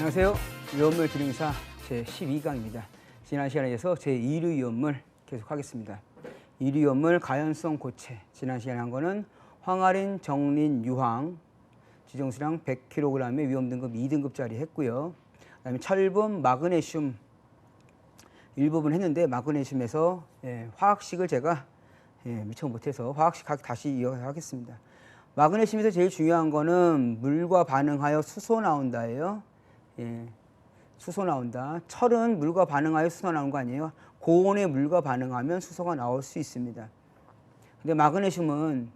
안녕하세요. 위험물 기능사 제12강입니다. 지난 시간에 이어서 제2류 위험물 계속하겠습니다. 2류 위험물 가연성 고체. 지난 시간에 한 거는 황아린, 정린, 유황, 지정수량 100kg의 위험 등급 2등급짜리 했고요. 그다음에 철분, 마그네슘 일부분 했는데 마그네슘에서 화학식을 제가 미처 못해서 화학식 다시 이어가겠습니다. 마그네슘에서 제일 중요한 거는 물과 반응하여 수소 나온다예요. 수소 나온다. 철은 물과 반응하여 수소 나오는 거 아니에요. 고온의 물과 반응하면 수소가 나올 수 있습니다. 근데 마그네슘은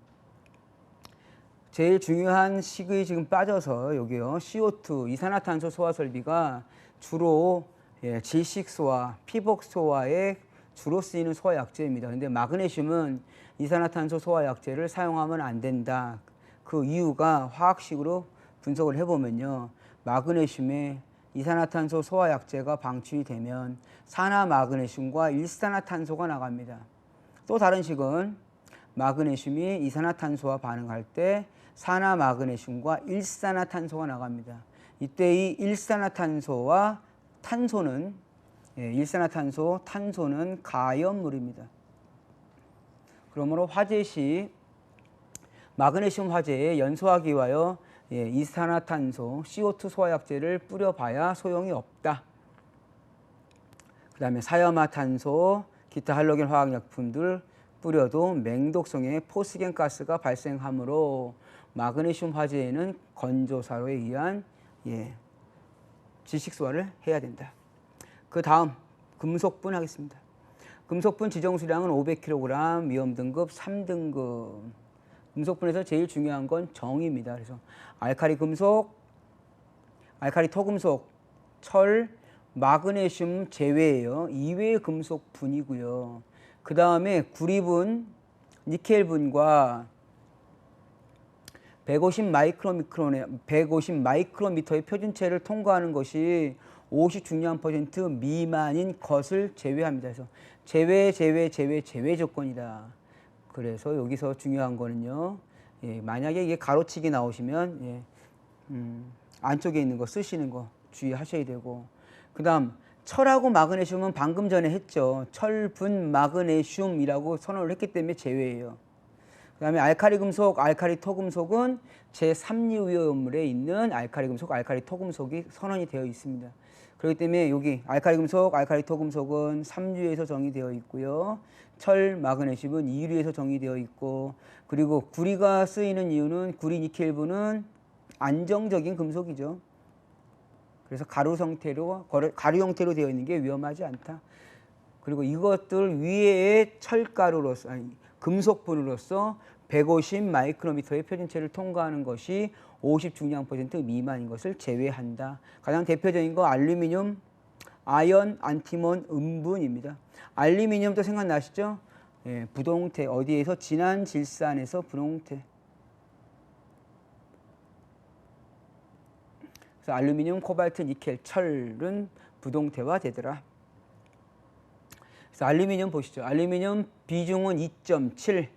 제일 중요한 식이 지금 빠져서 여기요. CO2, 이산화탄소 소화 설비가 주로 질식소화, 피복소화에 주로 쓰이는 소화약제입니다. 근데 마그네슘은 이산화탄소 소화약제를 사용하면 안 된다. 그 이유가 화학식으로 분석을 해보면요. 마그네슘에 이산화탄소 소화약제가 방출이 되면 산화마그네슘과 일산화탄소가 나갑니다. 또 다른 식은 마그네슘이 이산화탄소와 반응할 때 산화마그네슘과 일산화탄소가 나갑니다. 이때 이 일산화탄소와 탄소는 일산화탄소, 탄소는 가연물입니다. 그러므로 화재 시 마그네슘 화재에 연소하기 위하여 이산화탄소, CO2 소화약제를 뿌려봐야 소용이 없다. 그 다음에 사염화탄소, 기타 할로겐 화학약품들 뿌려도 맹독성의 포스겐 가스가 발생하므로 마그네슘 화재에는 건조사로에 의한 질식소화를 해야 된다. 그 다음 금속분 하겠습니다. 금속분 지정수량은 500kg, 위험 등급 3등급. 금속분에서 제일 중요한 건 정입니다. 그래서 알카리 금속, 알카리 토금속, 철, 마그네슘 제외예요. 이외의 금속분이고요. 그 다음에 구리분, 니켈분과 150 마이크로미터의 표준체를 통과하는 것이 50 중량 퍼센트 미만인 것을 제외합니다. 그래서 제외 조건이다. 그래서 여기서 중요한 거는요. 만약에 이게 가로치기 나오시면 안쪽에 있는 거 쓰시는 거 주의하셔야 되고, 그 다음 철하고 마그네슘은 방금 전에 했죠. 철분 마그네슘이라고 선언을 했기 때문에 제외예요. 그 다음에 알카리 금속, 알카리 토금속은 제3류 위험물에 있는 알카리 금속, 알카리 토금속이 선언이 되어 있습니다. 그렇기 때문에 여기 알카리 금속, 알카리 토금속은 3류에서 정의되어 있고요. 철, 마그네슘은 2류에서 정의되어 있고, 그리고 구리가 쓰이는 이유는 구리 니켈분은 안정적인 금속이죠. 그래서 가루 형태로 되어 있는 게 위험하지 않다. 그리고 이것들 위에 철가루로서, 금속분으로서 150 마이크로미터의 표준체를 통과하는 것이 50 중량 퍼센트 미만인 것을 제외한다. 가장 대표적인 거 알루미늄, 아연, 안티몬, 음분입니다. 알루미늄도 생각나시죠? 부동태, 어디에서? 진한 질산에서 분홍태. 그래서 알루미늄, 코발트, 니켈, 철은 부동태화 되더라. 그래서 알루미늄 보시죠. 알루미늄 비중은 2.7.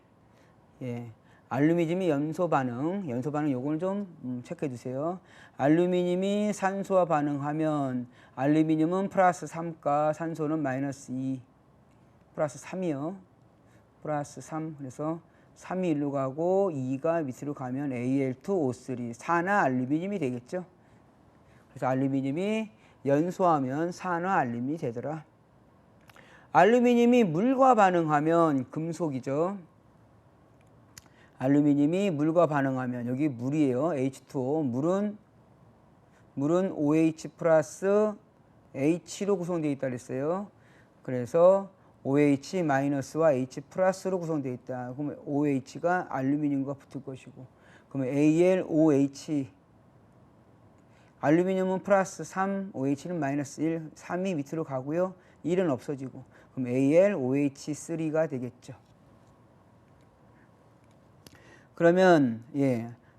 알루미늄이 연소 반응 요거는 좀 체크해 주세요. 알루미늄이 산소와 반응하면 알루미늄은 플러스 3가, 산소는 마이너스 2, 플러스 3이요. 플러스 3. 그래서 3이 일로 가고 2가 밑으로 가면 Al2O3, 산화 알루미늄이 되겠죠. 그래서 알루미늄이 연소하면 산화 알루미늄이 되더라. 알루미늄이 물과 반응하면 금속이죠. 알루미늄이 물과 반응하면 여기 물이에요. H2O. 물은 OH 플러스 H로 구성되어 있다 그랬어요. 그래서 OH 마이너스와 H 플러스로 구성되어 있다. 그러면 OH가 알루미늄과 붙을 것이고, 그러면 AlOH, 알루미늄은 플러스 3, OH는 마이너스 1, 3이 밑으로 가고요. 1은 없어지고, 그럼 AlOH3가 되겠죠. 그러면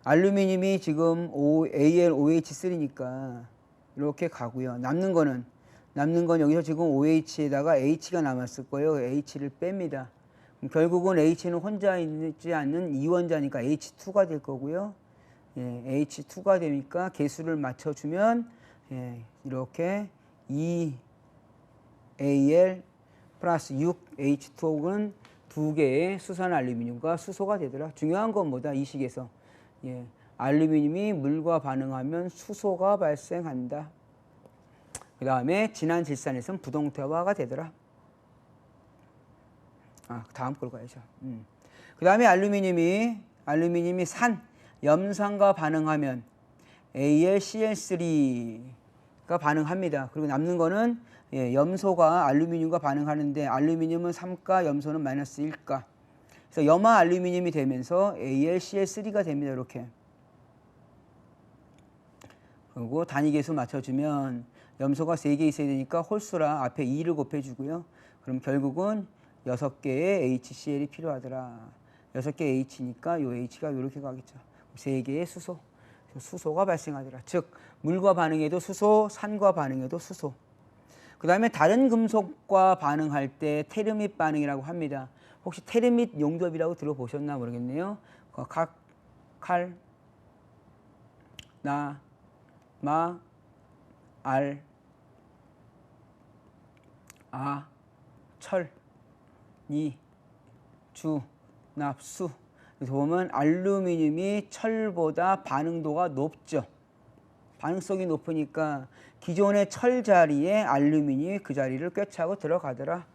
알루미늄이 지금 AlOH3니까 이렇게 가고요. 남는 건 여기서 지금 OH에다가 H가 남았을 거예요. H를 뺍니다. 결국은 H는 혼자 있지 않는 이원자니까 H2가 될 거고요. H2가 되니까 개수를 맞춰주면 예, 이렇게 2Al 플러스 6H2O는 두 개의 수산 알루미늄과 수소가 되더라. 중요한 건 뭐다? 이 식에서. 예, 알루미늄이 물과 반응하면 수소가 발생한다. 그 다음에 진한 질산에서는 부동태화가 되더라. 다음 걸 가야죠. 그 다음에 알루미늄이 염산과 반응하면 AlCl3가 반응합니다. 그리고 남는 거는 염소가 알루미늄과 반응하는데 알루미늄은 3가, 염소는 마이너스 1가. 그래서 염화 알루미늄이 되면서 AlCl3가 됩니다. 이렇게. 그리고 단위계수 맞춰주면 염소가 3개 있어야 되니까 홀수라 앞에 2를 곱해주고요. 그럼 결국은 6개의 HCl이 필요하더라. 6개 H니까 요 H가 이렇게 가겠죠. 3개의 수소가 발생하더라. 즉 물과 반응해도 수소, 산과 반응해도 수소. 그 다음에 다른 금속과 반응할 때 테르밋 반응이라고 합니다. 혹시 테르밋 용접이라고 들어보셨나 모르겠네요. 칼, 나, 마, 알, 아, 철, 니, 주, 납, 수. 그래서 보면 알루미늄이 철보다 반응도가 높죠. 반응성이 높으니까 기존의 철 자리에 알루미늄이 그 자리를 꿰차고 들어가더라.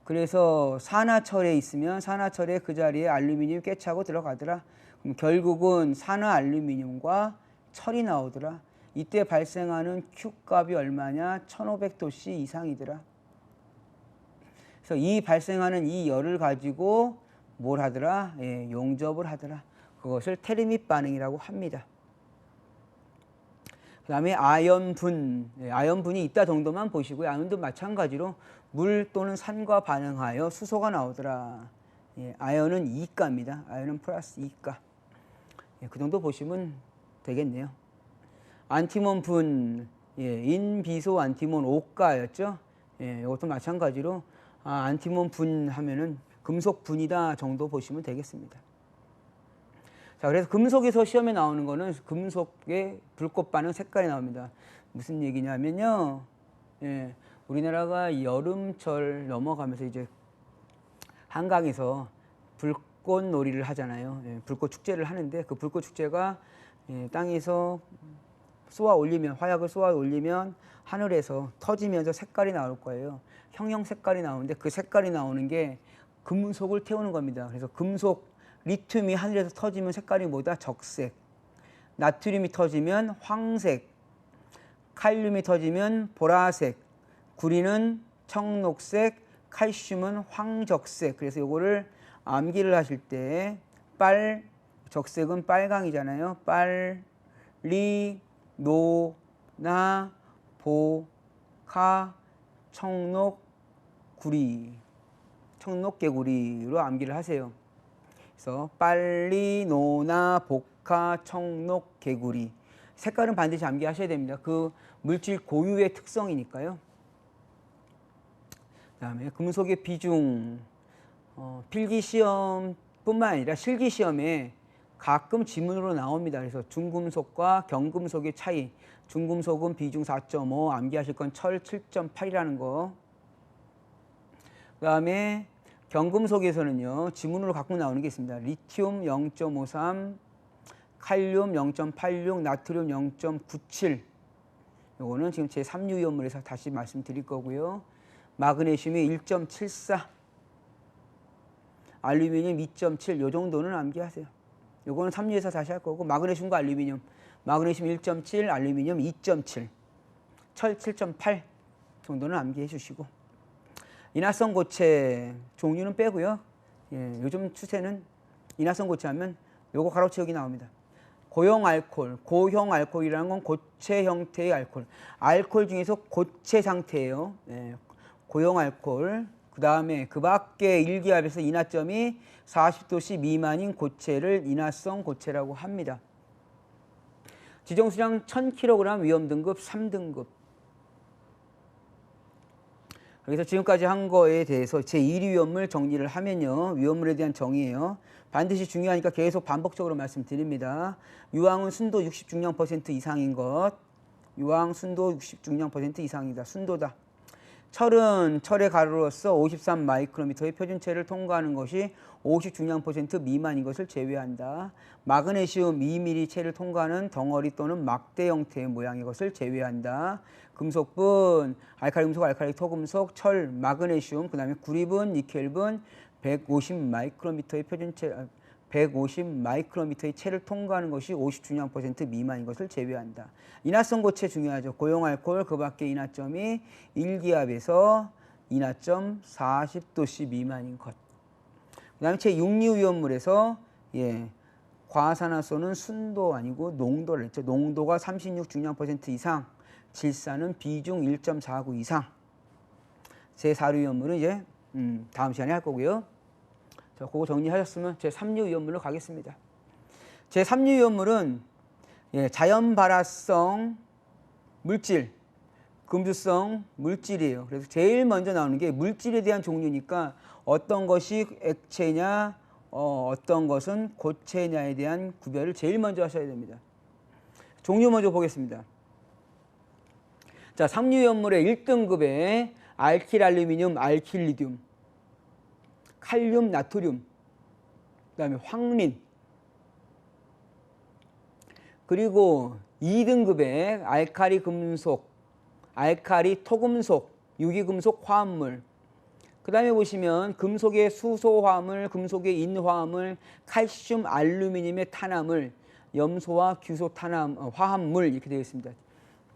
그래서 산화철에 있으면 산화철에 그 자리에 알루미늄이 꿰차고 들어가더라. 그럼 결국은 산화 알루미늄과 철이 나오더라. 이때 발생하는 Q값이 얼마냐? 1500도씨 이상이더라. 그래서 이 발생하는 이 열을 가지고 뭘 하더라? 용접을 하더라. 그것을 테르밋 반응이라고 합니다. 그 다음에 아연분, 아연분이 있다 정도만 보시고요. 아연도 마찬가지로 물 또는 산과 반응하여 수소가 나오더라. 아연은 2가입니다. 아연은 플러스 2가. 그 정도 보시면 되겠네요. 안티몬분, 인비소 안티몬 5가였죠. 이것도 마찬가지로 안티몬분 하면은 금속분이다 정도 보시면 되겠습니다. 자, 그래서 금속에서 시험에 나오는 거는 금속의 불꽃 반응 색깔이 나옵니다. 무슨 얘기냐면요. 우리나라가 여름철 넘어가면서 이제 한강에서 불꽃 놀이를 하잖아요. 불꽃 축제를 하는데 그 불꽃 축제가 땅에서 쏘아 올리면, 화약을 쏘아 올리면 하늘에서 터지면서 색깔이 나올 거예요. 형형 색깔이 나오는데 그 색깔이 나오는 게 금속을 태우는 겁니다. 그래서 금속 리튬이 하늘에서 터지면 색깔이 뭐다? 적색. 나트륨이 터지면 황색. 칼륨이 터지면 보라색. 구리는 청록색. 칼슘은 황적색. 그래서 이거를 암기를 하실 때 적색은 빨강이잖아요. 빨리, 노, 나, 보, 카, 청록, 구리. 청록개구리로 암기를 하세요. 그래서 빨리, 노나, 복화, 청록, 개구리. 색깔은 반드시 암기하셔야 됩니다. 그 물질 고유의 특성이니까요. 그 다음에 금속의 비중. 필기시험뿐만 아니라 실기시험에 가끔 지문으로 나옵니다. 그래서 중금속과 경금속의 차이. 중금속은 비중 4.5, 암기하실 건 철 7.8이라는 거. 그 다음에 경금속에서는요, 지문으로 가끔 나오는 게 있습니다. 리튬 0.53, 칼륨 0.86, 나트륨 0.97. 요거는 지금 제 3유위험물에서 다시 말씀드릴 거고요. 마그네슘이 1.74, 알루미늄 2.7, 요 정도는 암기하세요. 요거는 3유에서 다시 할 거고, 마그네슘과 알루미늄. 마그네슘 1.7, 알루미늄 2.7, 철 7.8 정도는 암기해 주시고. 인화성 고체 종류는 빼고요. 요즘 추세는 인화성 고체 하면 요거 가로 채우기 나옵니다. 고형 알코올이라는 건 고체 형태의 알코올. 알코올 중에서 고체 상태예요. 고형 알코올. 그 다음에 그 밖에 일기압에서 인화점이 40도씨 미만인 고체를 인화성 고체라고 합니다. 지정수량 1000kg 위험 등급 3등급. 그래서 지금까지 한 거에 대해서 제1위 위험물 정리를 하면요. 위험물에 대한 정의예요. 반드시 중요하니까 계속 반복적으로 말씀드립니다. 유황은 순도 60 중량% 이상인 것. 유황, 순도 60 중량% 이상이다. 순도다. 철은 철의 가루로서 53 마이크로미터의 표준체를 통과하는 것이 50 중량% 미만인 것을 제외한다. 마그네슘 2mm 체를 통과하는 덩어리 또는 막대 형태의 모양의 것을 제외한다. 금속분, 알칼리 금속, 알칼리 토금속, 철, 마그네슘, 그 다음에 구리분, 니켈분 150 마이크로미터의 표준체, 150 마이크로미터의 체를 통과하는 것이 50 중량% 미만인 것을 제외한다. 인화성 고체 중요하죠. 고용알코올 그 밖에 인화점이 1기압에서 인화점 40도씨 미만인 것. 그 다음에 제6류위험물에서 과산화소는 순도 아니고 농도를 했죠. 농도가 36 중량% 이상, 질산은 비중 1.49 이상. 제4류위험물은 이제 다음 시간에 할 거고요. 자, 그거 정리하셨으면 제3류위험물로 가겠습니다. 제3류위험물은 자연 발화성 물질, 금수성 물질이에요. 그래서 제일 먼저 나오는 게 물질에 대한 종류니까 어떤 것이 액체냐, 어떤 것은 고체냐에 대한 구별을 제일 먼저 하셔야 됩니다. 종류 먼저 보겠습니다. 자, 3류위험물의 1등급에 알킬 알루미늄, 알킬 리듐, 칼륨, 나트륨, 그 다음에 황린, 그리고 2등급에 알칼리 금속, 알칼리 토금속, 유기금속 화합물, 그 다음에 보시면 금속의 수소화합물, 금속의 인화합물, 칼슘, 알루미늄의 탄화물, 염소와 규소 화합물 이렇게 되어 있습니다.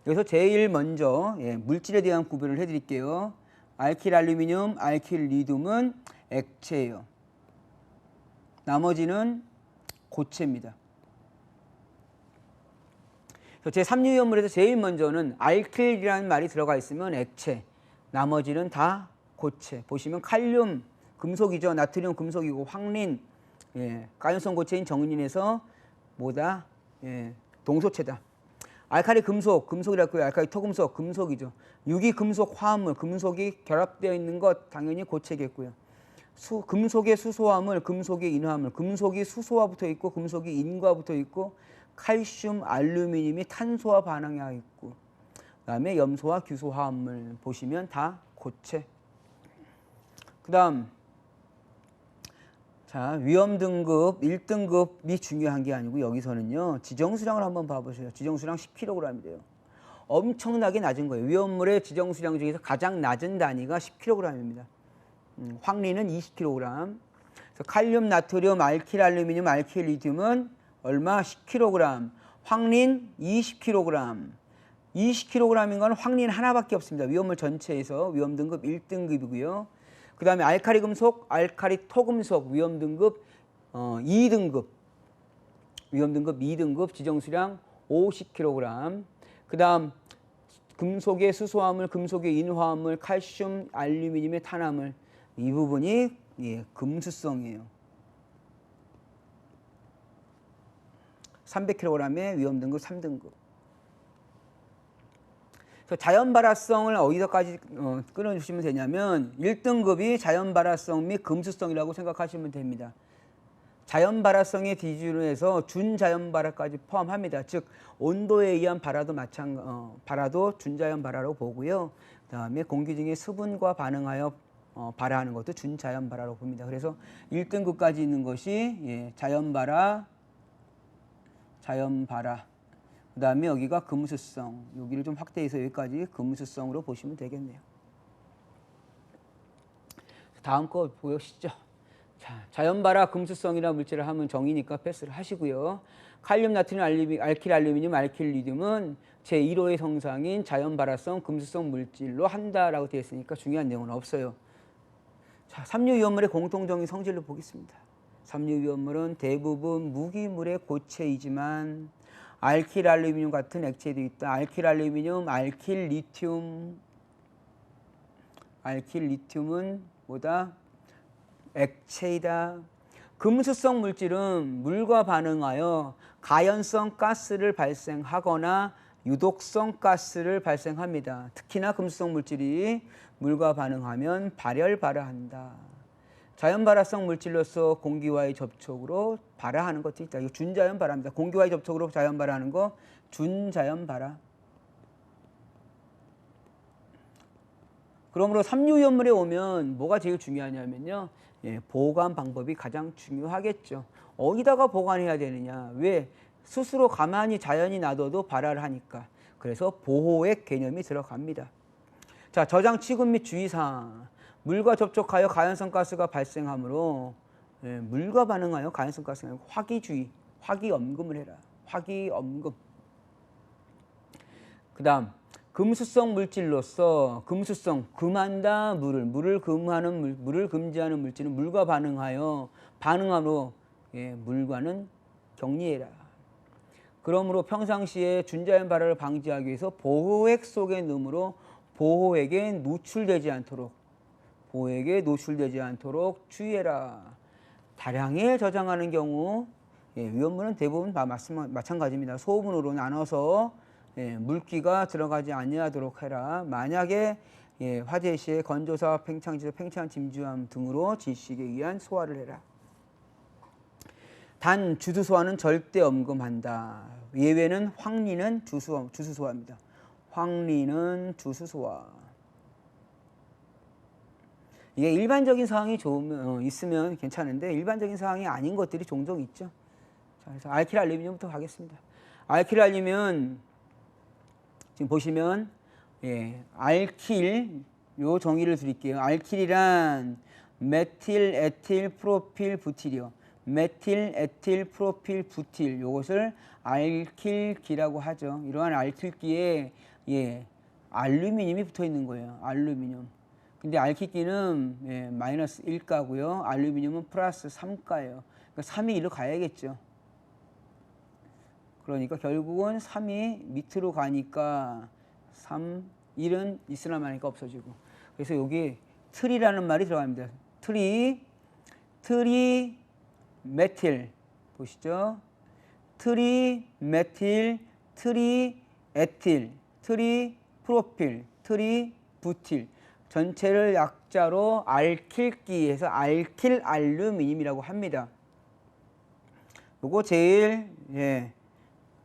여기서 제일 먼저 물질에 대한 구별을 해드릴게요. 알킬 알루미늄, 알킬 리듐은 액체예요. 나머지는 고체입니다. 제3류위험물에서 제일 먼저는 알킬이라는 말이 들어가 있으면 액체, 나머지는 다 고체. 보시면 칼륨 금속이죠. 나트륨 금속이고, 황린 가연성 고체인 정린에서 뭐다? 동소체다. 알칼리 금속, 금속이라고 해요. 알칼리 토금속, 금속이죠. 유기금속 화합물, 금속이 결합되어 있는 것 당연히 고체겠고요. 금속의 수소화물, 금속의 인화물, 금속이 수소와 붙어 있고 금속이 인과 붙어 있고, 칼슘, 알루미늄이 탄소와 반응하고 있고, 그 다음에 염소와 규소 화합물 보시면 다 고체. 그 다음 자, 위험 등급 1등급이 중요한 게 아니고 여기서는요 지정수량을 한번 봐보세요. 지정수량 10kg이래요. 엄청나게 낮은 거예요. 위험물의 지정수량 중에서 가장 낮은 단위가 10kg입니다. 황리는 20kg. 그래서 칼륨, 나트륨, 알킬 알루미늄, 알킬 리듐은 얼마? 10kg. 황린 20kg. 20kg인 건 황린 하나밖에 없습니다. 위험물 전체에서 위험 등급 1등급이고요. 그 다음에 알칼리 금속, 알칼리 토금속 위험 등급 2등급. 위험 등급 2등급 지정수량 50kg. 그 다음 금속의 수소화물, 금속의 인화합물, 칼슘, 알루미늄의 탄화물 이 부분이 금수성이에요. 300kg의 위험 등급 3등급. 자연 발화성을 어디서까지 끊어주시면 되냐면 1등급이 자연 발화성 및 금수성이라고 생각하시면 됩니다. 자연 발화성의 기준으로 해서 준자연 발화까지 포함합니다. 즉 온도에 의한 발화도 발화도 준자연 발화로 보고요. 그다음에 공기 중에 수분과 반응하여 발화하는 것도 준자연 발화로 봅니다. 그래서 1등급까지 있는 것이 자연 발화, 자연 발화. 그 다음에 여기가 금수성, 여기를 좀 확대해서 여기까지 금수성으로 보시면 되겠네요. 다음 거 보시죠. 자, 자연발화 금수성이라는 물질을 하면 정의니까 패스를 하시고요. 칼륨, 나트륨, 알킬 알루미늄, 알킬 리듐은 제1호의 성상인 자연발화성 금수성 물질로 한다라고 되어 있으니까 중요한 내용은 없어요. 자, 3류위험물의 공통적인 성질을 보겠습니다. 3류위험물은 대부분 무기물의 고체이지만 알킬 알루미늄 같은 액체도 있다. 알킬 알루미늄, 알킬 리튬. 알킬 리튬은 뭐다? 액체이다. 금수성 물질은 물과 반응하여 가연성 가스를 발생하거나 유독성 가스를 발생합니다. 특히나 금수성 물질이 물과 반응하면 발열발화한다. 자연발화성 물질로서 공기와의 접촉으로 발화하는 것도 있다. 이거 준자연 발화입니다. 공기와의 접촉으로 자연 발화하는 거 준자연 발화. 그러므로 삼류위험물에 오면 뭐가 제일 중요하냐면요. 예, 보관 방법이 가장 중요하겠죠. 어디다가 보관해야 되느냐. 왜? 스스로 가만히 자연히 놔둬도 발화를 하니까. 그래서 보호액 개념이 들어갑니다. 자, 저장 취급 및 주의사항. 물과 접촉하여 가연성 가스가 발생하므로 예, 물과 반응하여 가연성 가스가 화기주의, 화기엄금을 해라. 화기엄금. 그 다음 금수성 물질로서 금수성, 금한다 물을 금하는 물을 금지하는 물질은 물과 반응하여 반응함으로 예, 물과는 격리해라. 그러므로 평상시에 준자연 발화를 방지하기 위해서 보호액 속에 넣음으로 보호액에 노출되지 않도록 주의해라. 다량에 저장하는 경우 예, 위험물은 대부분 다 마찬가지입니다. 소분으로 나눠서 예, 물기가 들어가지 아니하도록 해라. 만약에 예, 화재 시에 건조사, 팽창지수, 팽창 짐주함 등으로 질식에 의한 소화를 해라. 단 주수소화는 절대 엄금한다. 예외는 황리는 주수소화입니다. 황리는 주수소화. 이게 일반적인 사항이 있으면 괜찮은데 일반적인 사항이 아닌 것들이 종종 있죠. 자, 그래서 알킬 알루미늄부터 가겠습니다. 알킬 알루미늄 지금 보시면 예, 알킬 요 정의를 드릴게요. 알킬이란 메틸, 에틸, 프로필, 부틸이요. 메틸, 에틸, 프로필, 부틸 요것을 알킬기라고 하죠. 이러한 알킬기에 예, 알루미늄이 붙어 있는 거예요. 알루미늄. 근데 알킬기는 예, 마이너스 1가고요. 알루미늄은 플러스 3가예요. 그러니까 3이 1로 가야겠죠. 그러니까 결국은 3이 밑으로 가니까 3, 1은 있으나 마니까 없어지고. 그래서 여기 트리라는 말이 들어갑니다. 트리 메틸 보시죠. 트리 메틸, 트리 에틸, 트리 프로필, 트리 부틸 전체를 약자로 알킬기에서 알킬 알루미늄이라고 합니다. 요거 제일 예,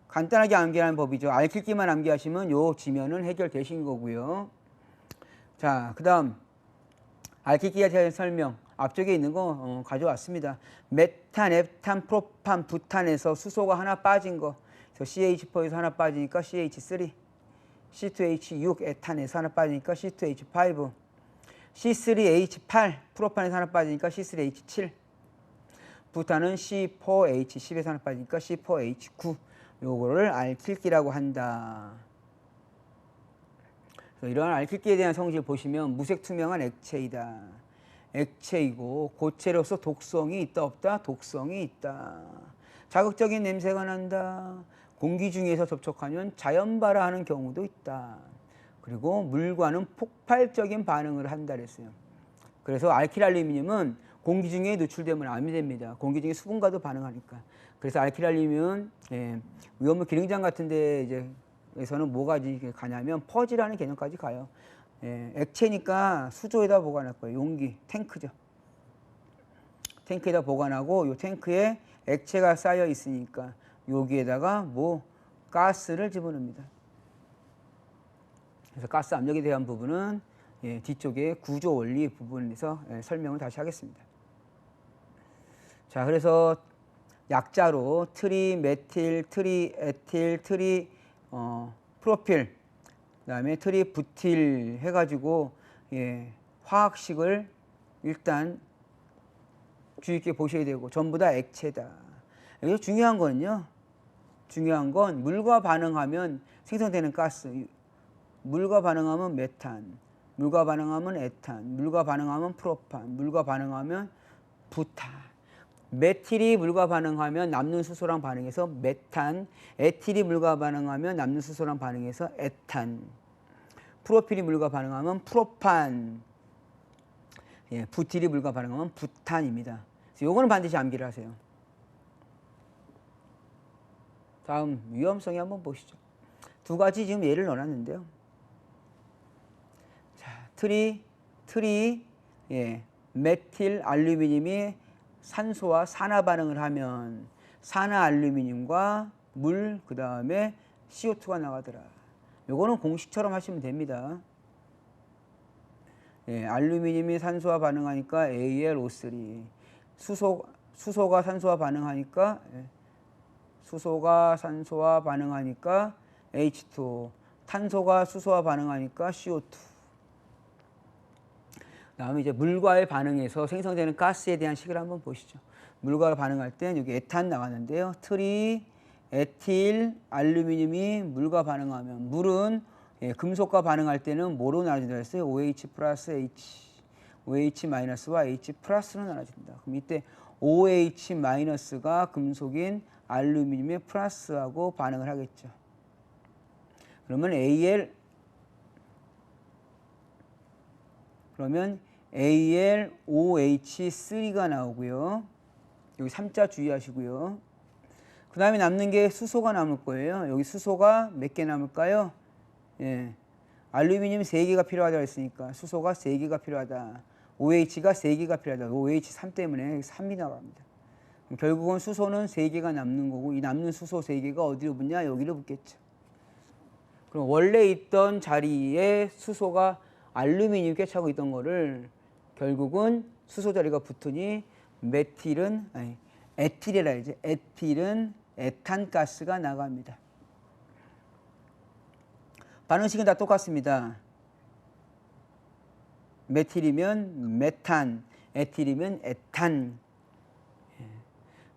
간단하게 암기하는 법이죠. 알킬기만 암기하시면 요 지면은 해결되신 거고요. 자, 그 다음 알킬기에 대한 설명 앞쪽에 있는 거 가져왔습니다. 메탄, 앱탄, 프로판, 부탄에서 수소가 하나 빠진 거. 그래서 CH4에서 하나 빠지니까 CH3, C2H6 에탄에서 하나 빠지니까 C2H5, C3H8 프로판에서 하나 빠지니까 C3H7, 부탄은 C4H10에서 하나 빠지니까 C4H9. 요거를 알킬기라고 한다. 그래서 이러한 알킬기에 대한 성질 보시면 무색 투명한 액체이다. 액체이고 고체로서 독성이 있다 없다? 독성이 있다. 자극적인 냄새가 난다. 공기 중에서 접촉하면 자연 발화하는 경우도 있다. 그리고 물과는 폭발적인 반응을 한다 그랬어요. 그래서 알킬 알루미늄은 공기 중에 노출되면 암이 됩니다. 공기 중에 수분과도 반응하니까. 그래서 알킬 알루미늄은 예, 위험물 기능장 같은 데 이제 에서는 뭐가 가냐면 퍼지라는 개념까지 가요. 예, 액체니까 수조에다 보관할 거예요. 용기, 탱크죠. 탱크에다 보관하고 이 탱크에 액체가 쌓여 있으니까 여기에다가 뭐 가스를 집어넣습니다. 그래서 가스 압력에 대한 부분은 예, 뒤쪽에 구조 원리 부분에서 예, 설명을 다시 하겠습니다. 자, 그래서 약자로 트리 메틸, 트리 에틸, 트리 프로필, 그 다음에 트리 부틸 해가지고 예, 화학식을 일단 주의 깊게 보셔야 되고 전부 다 액체다. 여기서 중요한 거는요. 중요한 건 물과 반응하면 생성되는 가스. 물과 반응하면 메탄, 물과 반응하면 에탄, 물과 반응하면 프로판, 물과 반응하면 부탄. 메틸이 물과 반응하면 남는 수소랑 반응해서 메탄, 에틸이 물과 반응하면 남는 수소랑 반응해서 에탄, 프로필이 물과 반응하면 프로판, 예, 부틸이 물과 반응하면 부탄입니다. 요거는 반드시 암기를 하세요. 다음 위험성이 한번 보시죠. 두 가지 지금 예를 넣어놨는데요. 자, 트리 예, 메틸 알루미늄이 산소와 산화 반응을 하면 산화 알루미늄과 물, 그 다음에 CO2가 나가더라. 요거는 공식처럼 하시면 됩니다. 예, 알루미늄이 산소와 반응하니까 AlO3. 수소가 산소와 반응하니까 수소가 산소와 반응하니까 H2O. 탄소가 수소와 반응하니까 CO2. 다음에 이제 물과의 반응에서 생성되는 가스에 대한 식을 한번 보시죠. 물과 반응할 때 여기 에탄 나왔는데요. 트리, 에틸, 알루미늄이 물과 반응하면 물은 금속과 반응할 때는 뭐로 나눠진다 했어요? OH 플러스 H. OH 마이너스와 H 플러스로 나눠진다. 그럼 이때 OH 마이너스가 금속인 알루미늄의 플러스하고 반응을 하겠죠. 그러면 AlOH3가 나오고요. 여기 3자 주의하시고요. 그 다음에 남는 게 수소가 남을 거예요. 여기 수소가 몇 개 남을까요? 예. 알루미늄 3개가 필요하다고 했으니까 수소가 3개가 필요하다. OH가 3개가 필요하다. OH3 때문에 3이 나갑니다. 결국은 수소는 3개가 남는 거고 이 남는 수소 3개가 어디로 붙냐? 여기로 붙겠죠. 그럼 원래 있던 자리에 수소가 알루미늄이 꿰차고 있던 거를 결국은 수소 자리가 붙으니 에틸이라 이제 에틸은 에탄가스가 나갑니다. 반응식은 다 똑같습니다. 메틸이면 메탄, 에틸이면 에탄.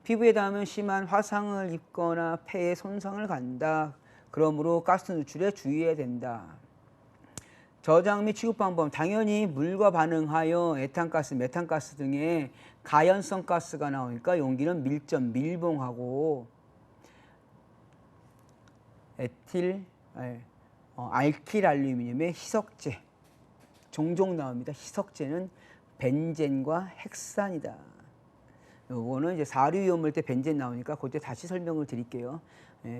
피부에 닿으면 심한 화상을 입거나 폐에 손상을 간다. 그러므로 가스 누출에 주의해야 된다. 저장 및 취급 방법, 당연히 물과 반응하여 에탄가스, 메탄가스 등의 가연성 가스가 나오니까 용기는 밀점, 밀봉하고 알킬 알루미늄의 희석제 종종 나옵니다. 희석제는 벤젠과 헥산이다. 요거는 이제 사류이온 때 벤젠 나오니까 그때 다시 설명을 드릴게요.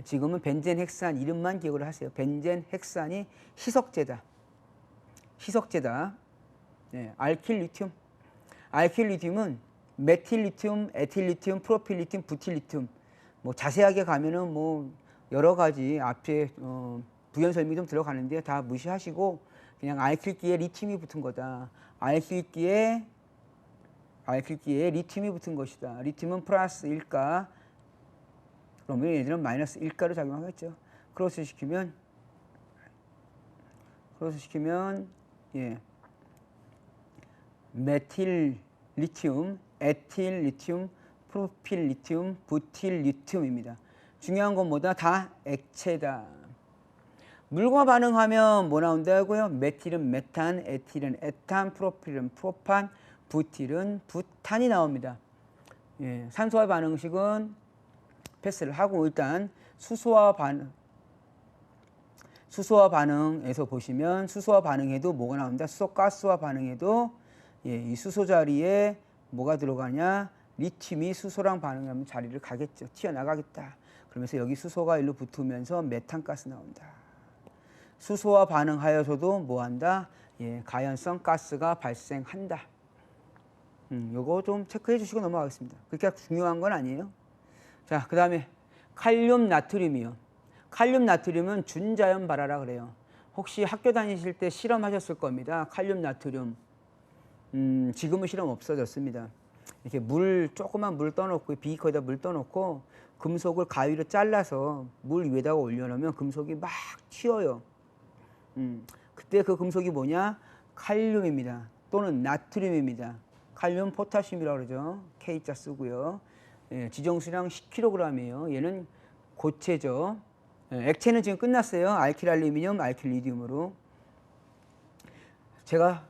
지금은 벤젠 헥산 이름만 기억을 하세요. 벤젠 헥산이 희석제다. 희석제다. 알킬 리튬. 알킬 리튬은 메틸 리튬, 에틸 리튬, 프로필 리튬, 부틸 리튬. 뭐 자세하게 가면은 뭐 여러 가지 앞에 부연 설명이 좀 들어가는데 다 무시하시고 그냥 알킬기에 리튬이 붙은 거다. 알킬기에 리튬이 붙은 것이다. 리튬은 플러스 1가 그러면 얘들은 마이너스 1가로 작용하겠죠. 크로스 시키면 메틸 리튬, 에틸 리튬, 프로필 리튬, 부틸 리튬입니다. 중요한 건 뭐다? 다 액체다. 물과 반응하면 뭐 나온다고요? 메틸은 메탄, 에틸은 에탄, 프로필은 프로판, 부틸은 부탄이 나옵니다. 산소와 반응식은 패스를 하고 일단 수소와 반응에서 보시면 수소와 반응해도 뭐가 나온다? 수소가스와 반응해도 이 수소 자리에 뭐가 들어가냐? 리튬이 수소랑 반응하면 자리를 가겠죠. 튀어나가겠다. 그러면서 여기 수소가 일로 붙으면서 메탄가스 나온다. 수소와 반응하여서도 뭐한다? 가연성 가스가 발생한다. 요거 좀 체크해 주시고 넘어가겠습니다. 그렇게 중요한 건 아니에요. 자, 그 다음에 칼륨 나트륨이요. 칼륨 나트륨은 준자연 발화라 그래요. 혹시 학교 다니실 때 실험하셨을 겁니다. 칼륨 나트륨. 지금은 실험 없어졌습니다. 이렇게 조그만 물 떠놓고 비커에다 물 떠놓고 금속을 가위로 잘라서 물 위에다가 올려놓으면 금속이 막 튀어요. 그때 그 금속이 뭐냐? 칼륨입니다. 또는 나트륨입니다. 칼륨 포타슘이라고 그러죠. K자 쓰고요. 지정수량 10kg이에요. 얘는 고체죠. 액체는 지금 끝났어요. 알킬 알루미늄, 알킬 리튬으로. 제가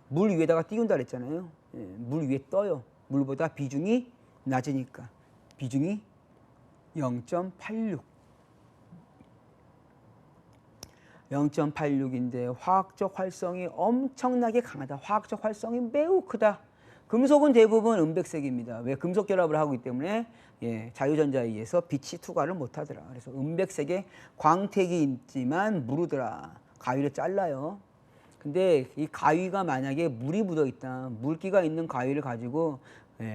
물 위에다가 띄운다 그랬잖아요. 물 위에 떠요. 물보다 비중이 낮으니까. 비중이 0.86. 0.86인데 화학적 활성이 엄청나게 강하다. 화학적 활성이 매우 크다. 금속은 대부분 은백색입니다. 왜? 금속 결합을 하고 있기 때문에 자유전자에 의해서 빛이 투과를 못하더라. 그래서 은백색의 광택이 있지만 무르더라. 가위로 잘라요. 근데 이 가위가 만약에 물이 묻어 있다. 물기가 있는 가위를 가지고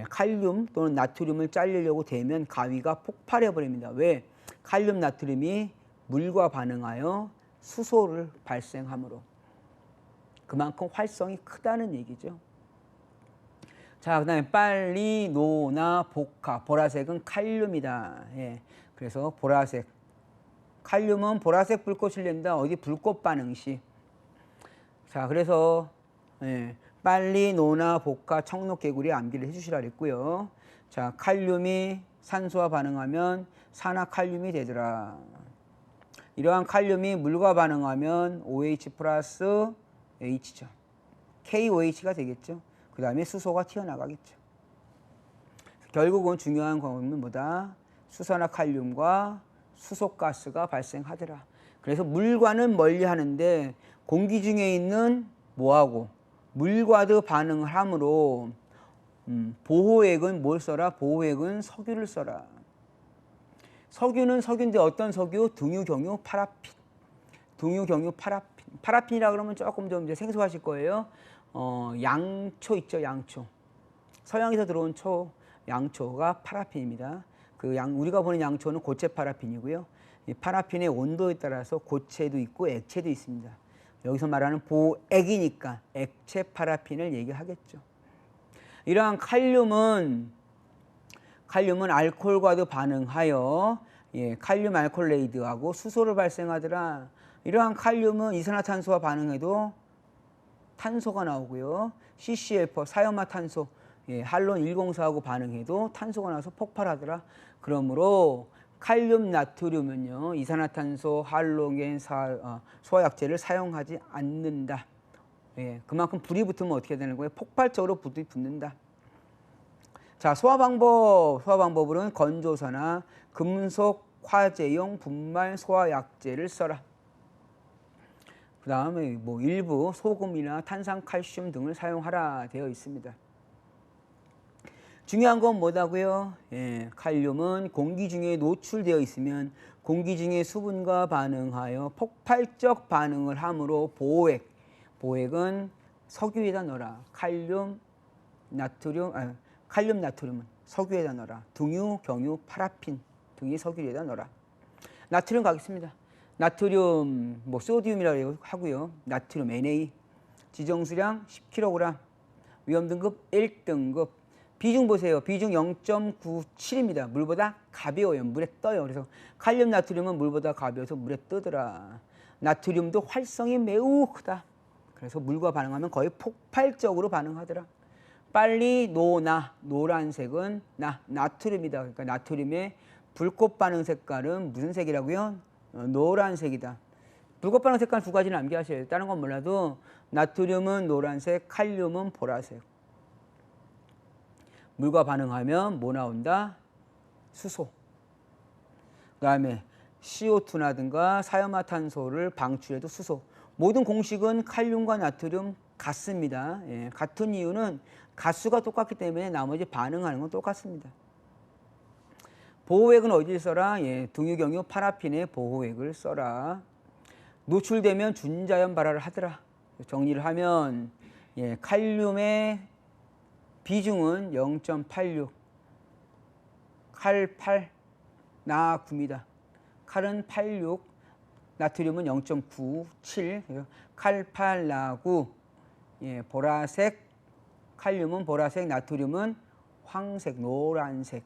칼륨 또는 나트륨을 자르려고 대면 가위가 폭발해 버립니다. 왜? 칼륨 나트륨이 물과 반응하여 수소를 발생하므로. 그만큼 활성이 크다는 얘기죠. 자, 그 다음에 빨리, 노나, 복화. 보라색은 칼륨이다. 예. 그래서 보라색. 칼륨은 보라색 불꽃을 낸다. 어디 불꽃 반응 시. 자, 그래서 예. 빨리, 노나, 복화, 청록, 개구리 암기를 해주시라 그랬고요. 자, 칼륨이 산소와 반응하면 산화칼륨이 되더라. 이러한 칼륨이 물과 반응하면 OH 플러스 H죠. KOH가 되겠죠. 그 다음에 수소가 튀어나가겠죠. 결국은 중요한 것은 뭐다? 수산화칼륨과 수소가스가 발생하더라. 그래서 물과는 멀리 하는데 공기 중에 있는 뭐하고 물과도 반응을 하므로 보호액은 뭘 써라? 보호액은 석유를 써라. 석유는 석유인데 어떤 석유? 등유, 경유, 파라핀. 등유, 경유, 파라핀. 파라핀이라 그러면 조금 좀 이제 생소하실 거예요. 양초 있죠, 양초. 서양에서 들어온 양초가 파라핀입니다. 우리가 보는 양초는 고체 파라핀이고요. 이 파라핀의 온도에 따라서 고체도 있고 액체도 있습니다. 여기서 말하는 보액이니까 액체 파라핀을 얘기하겠죠. 이러한 칼륨은 알코올과도 반응하여 칼륨 알콜레이드하고 수소를 발생하더라. 이러한 칼륨은 이산화탄소와 반응해도 탄소가 나오고요. CCl4 사염화탄소 할론 104하고 반응해도 탄소가 나와서 폭발하더라. 그러므로 칼륨 나트륨은요 이산화탄소 할로겐 소화약제를 사용하지 않는다. 그만큼 불이 붙으면 어떻게 되는 거예요? 폭발적으로 불이 붙는다. 자, 소화 방법으로는 건조사나 금속 화재용 분말 소화약제를 써라. 그 다음에 뭐 일부 소금이나 탄산칼슘 등을 사용하라 되어 있습니다. 중요한 건 뭐다고요? 칼륨은 공기 중에 노출되어 있으면 공기 중에 수분과 반응하여 폭발적 반응을 하므로 보액은 석유에다 넣어라. 칼륨 나트륨은 석유에다 넣어라. 등유, 경유, 파라핀 등이 석유에다 넣어라. 나트륨 가겠습니다. 나트륨 소디움이라고 하고요. 나트륨 Na 지정수량 10kg, 위험등급 1등급. 비중 보세요. 비중 0.97입니다. 물보다 가벼워요. 물에 떠요. 그래서 칼륨 나트륨은 물보다 가벼워서 물에 뜨더라. 나트륨도 활성이 매우 크다. 그래서 물과 반응하면 거의 폭발적으로 반응하더라. 빨리 노란색은 나트륨이다. 그러니까 나트륨의 불꽃 반응 색깔은 무슨 색이라고요? 노란색이다. 불꽃 반응 색깔 두 가지는 암기하셔야 돼요. 다른 건 몰라도 나트륨은 노란색, 칼륨은 보라색. 물과 반응하면 뭐 나온다? 수소. 그 다음에 CO2나든가 사염화탄소를 방출해도 수소. 모든 공식은 칼륨과 나트륨 같습니다. 같은 이유는 가수가 똑같기 때문에 나머지 반응하는 건 똑같습니다. 보호액은 어디를 써라? 등유, 경유, 파라핀의 보호액을 써라. 노출되면 준자연 발화를 하더라. 정리를 하면 칼륨의 비중은 0.86, 칼 8, 나 9입니다. 칼은 86, 나트륨은 0.97, 칼 8, 나 9. 보라색, 칼륨은 보라색, 나트륨은 황색, 노란색.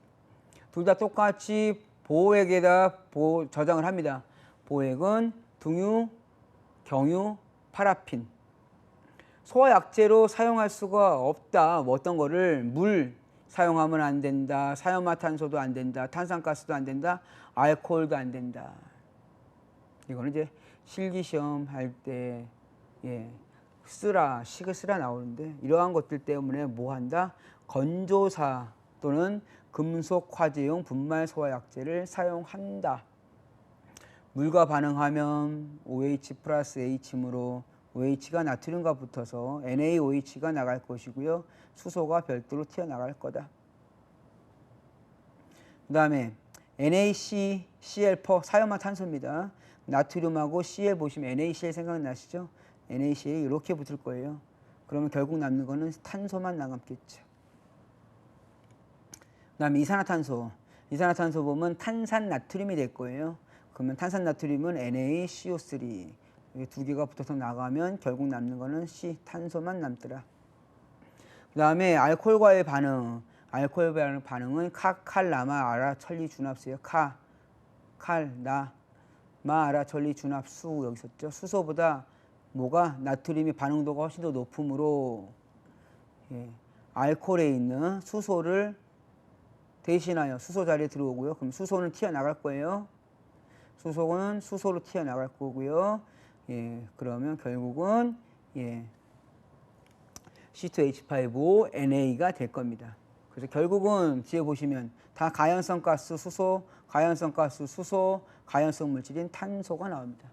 둘 다 똑같이 보호액에다 저장을 합니다. 보호액은 등유, 경유, 파라핀. 소화약제로 사용할 수가 없다. 어떤 거를 물 사용하면 안 된다. 사염화탄소도 안 된다. 탄산가스도 안 된다. 알코올도 안 된다. 이거는 이제 실기시험 할 때 식을 쓰라 나오는데 이러한 것들 때문에 뭐 한다? 건조사 또는 금속 화재용 분말 소화약제를 사용한다. 물과 반응하면 OH 플러스 H이므로 OH가 나트륨과 붙어서 NaOH가 나갈 것이고요. 수소가 별도로 튀어나갈 거다. 그 다음에 NaCl4 사염화탄소입니다. 나트륨하고 Cl 보시면 NaCl 생각나시죠? NaCl이 이렇게 붙을 거예요. 그러면 결국 남는 거는 탄소만 남겠죠. 그 다음에 이산화탄소 보면 탄산나트륨이 될 거예요. 그러면 탄산나트륨은 NaCO3 이 두 개가 붙어서 나가면 결국 남는 거는 C, 탄소만 남더라. 그 다음에 알코올과의 반응. 알코올과의 반응은 칼, 나마, 아라, 천리, 준합수예요. 칼, 나, 마, 아라, 천리, 준합수 여기 있었죠. 수소보다 뭐가 나트륨이 반응도가 훨씬 더 높으므로 알코올에 있는 수소를 대신하여 수소 자리에 들어오고요. 그럼 수소는 튀어나갈 거예요. 수소는 수소로 튀어나갈 거고요. 그러면 결국은 C2H5ONA가 될 겁니다. 그래서 결국은 뒤에 보시면 다 가연성 가스 수소, 가연성 가스 수소, 가연성 물질인 탄소가 나옵니다.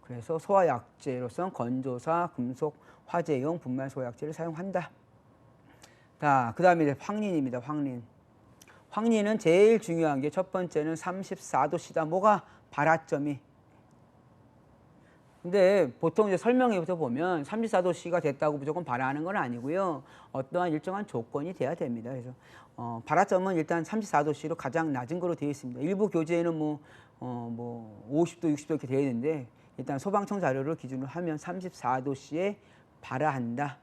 그래서 소화약제로서 건조사, 금속, 화재용 분말 소화약제를 사용한다. 자, 그 다음에 이제 황린입니다. 황린은 제일 중요한 게 첫 번째는 34도씨다. 뭐가? 발화점이. 근데 보통 이제 설명에부터 보면 34도씨가 됐다고 무조건 발화하는 건 아니고요. 어떠한 일정한 조건이 돼야 됩니다. 그래서 발화점은 일단 34도씨로 가장 낮은 거로 되어 있습니다. 일부 교재에는 뭐 50도, 60도 이렇게 되어 있는데 일단 소방청 자료를 기준으로 하면 34도씨에 발화한다.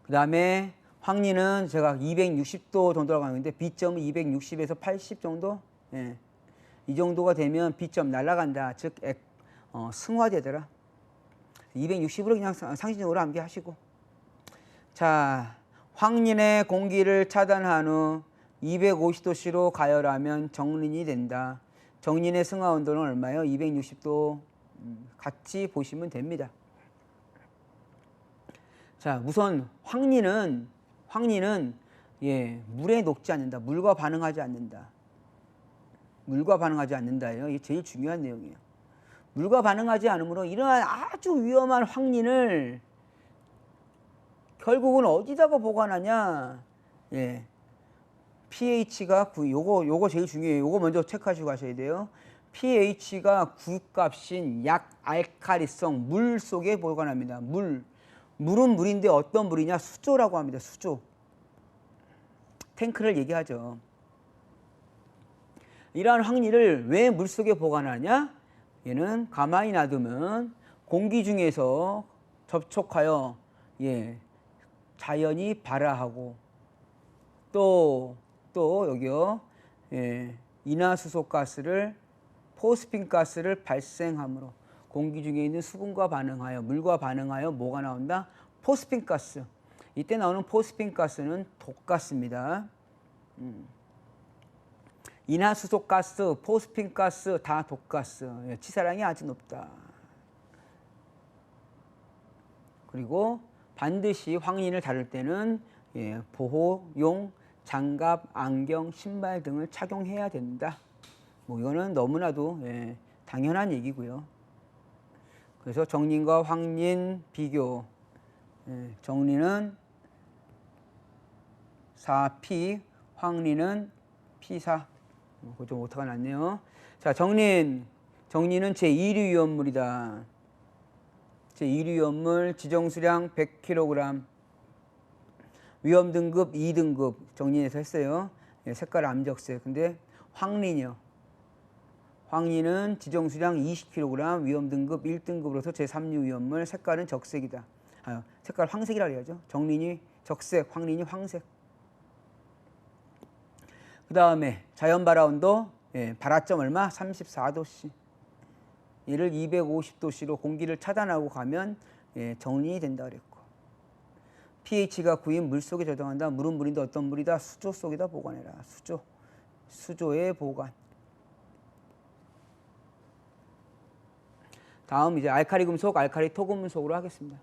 그 다음에 황린은 제가 260도 정도라고 하는데 B점은 260에서 80 정도? 이 정도가 되면 B점 날아간다. 즉 승화되더라. 260으로 그냥 상식적으로 암기하시고. 자, 황린의 공기를 차단한 후 250도씨로 가열하면 정린이 된다. 정린의 승화 온도는 얼마예요? 260도. 같이 보시면 됩니다. 자, 우선 황린은 물에 녹지 않는다. 물과 반응하지 않는다. 물과 반응하지 않는다예요. 이게 제일 중요한 내용이에요. 물과 반응하지 않으므로 이러한 아주 위험한 황린을 결국은 어디다가 보관하냐? pH가 9, 요거 제일 중요해요. 요거 먼저 체크하시고 가셔야 돼요. pH가 9값인 약알칼리성 물 속에 보관합니다. 물은 물인데 어떤 물이냐? 수조라고 합니다. 수조. 탱크를 얘기하죠. 이러한 황린을 왜 물속에 보관하냐? 얘는 가만히 놔두면 공기 중에서 접촉하여 자연히 발화하고 또 여기요 인화수소가스를 포스핀 가스를 발생하므로 공기 중에 있는 수분과 반응하여 물과 반응하여 뭐가 나온다? 포스핀 가스. 이때 나오는 포스핀 가스는 독가스입니다. 인화수소가스, 포스핀 가스 다 독가스. 치사량이 아주 높다. 그리고 반드시 황린을 다룰 때는 보호용 장갑, 안경, 신발 등을 착용해야 된다. 뭐 이거는 너무나도 당연한 얘기고요. 그래서 정린과 황린 비교. 정린은 4P, 황린은 P4. 그거 좀 오타가 났네요. 자, 정린은 제2류위험물이다. 제2류위험물 지정수량 100kg. 위험등급 2등급 정린해서 했어요. 색깔 암적색. 근데 황린이요. 황린은 지정수량 20kg, 위험등급 1등급으로서 제3류 위험물, 색깔은 적색이다. 색깔 황색이라고 해야죠. 정린이 적색, 황린이 황색. 그 다음에 자연발화온도 발화점 얼마? 34도씨. 얘를 250도씨로 공기를 차단하고 가면 정린이 된다 그랬고, pH가 9인 물속에 저장한다. 물은 물인데 어떤 물이다? 수조 속에다 보관해라. 수조에 보관. 다음 이제 알카리 금속, 알카리 토금속으로 하겠습니다.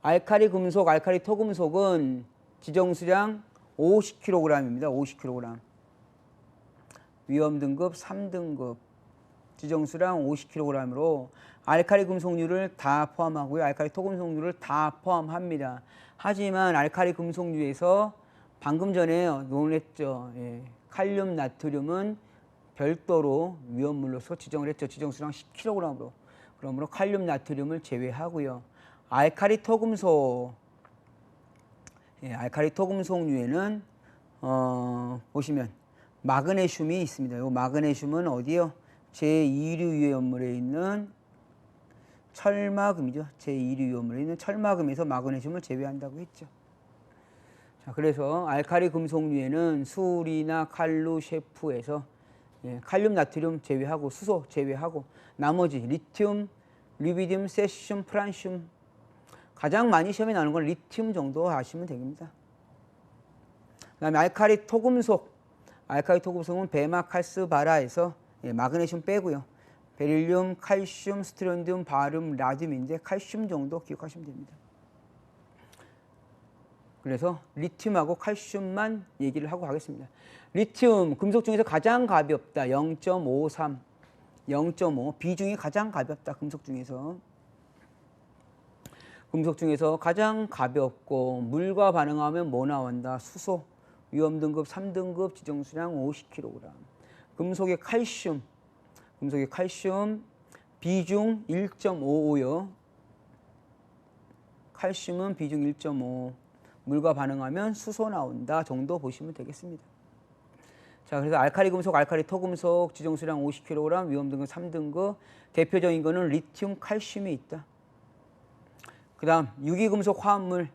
알카리 금속, 알카리 토금속은 지정수량 50kg입니다. 50kg. 위험등급 3등급. 지정수량 50kg으로 알카리 금속류를 다 포함하고요. 알카리 토금속류를 다 포함합니다. 하지만 알카리 금속류에서 방금 전에 논했죠. 칼륨, 나트륨은 별도로 위험물로서 지정을 했죠. 지정수량 10kg으로. 그러므로 칼륨, 나트륨을 제외하고요. 알카리 토금속, 알카리 토금속류에는 보시면 마그네슘이 있습니다. 이 마그네슘은 어디요? 제2류 위험물에 있는 철마금이죠. 제1위 위험물에 있는 철마금에서 마그네슘을 제외한다고 했죠. 자, 그래서 알칼리 금속류에는 수리나 칼루, 셰프에서 칼륨, 나트륨 제외하고 수소 제외하고 나머지 리튬, 르비디움, 세슘, 프란슘 가장 많이 시험에 나오는 건 리튬 정도 아시면 됩니다. 그 다음에 알칼리 토금속, 알칼리 토금속은 베마, 칼스, 바라에서 마그네슘 빼고요. 베릴륨, 칼슘, 스트론디움, 바륨, 라듐인데 칼슘 정도 기억하시면 됩니다. 그래서 리튬하고 칼슘만 얘기를 하고 가겠습니다. 리튬, 금속 중에서 가장 가볍다. 0.53, 0.5. 비중이 가장 가볍다. 금속 중에서. 금속 중에서 가장 가볍고 물과 반응하면 뭐 나온다? 수소, 위험등급 3등급, 지정수량 50kg. 금속의 칼슘, 비중 1.55요. 칼슘은 비중 1.5. 물과 반응하면 수소 나온다 정도 보시면 되겠습니다. 자, 그래서 알칼리 금속, 알칼리 토금속, 지정수량 50kg, 위험등급 3등급. 대표적인 거는 리튬, 칼슘이 있다. 그 다음 유기금속 화합물.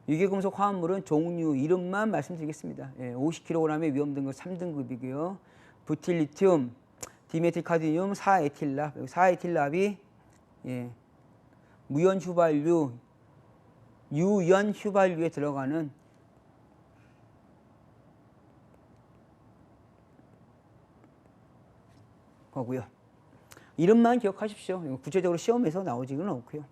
유기금속 화합물은 종류, 이름만 말씀드리겠습니다. 50kg의 위험등급 3등급이고요. 부틸리튬, 디메틸카드뮴, 4에틸납. 4에틸납이 무연 휘발유, 유연 휘발유에 들어가는 거고요. 이름만 기억하십시오. 구체적으로 시험에서 나오지는 않고요.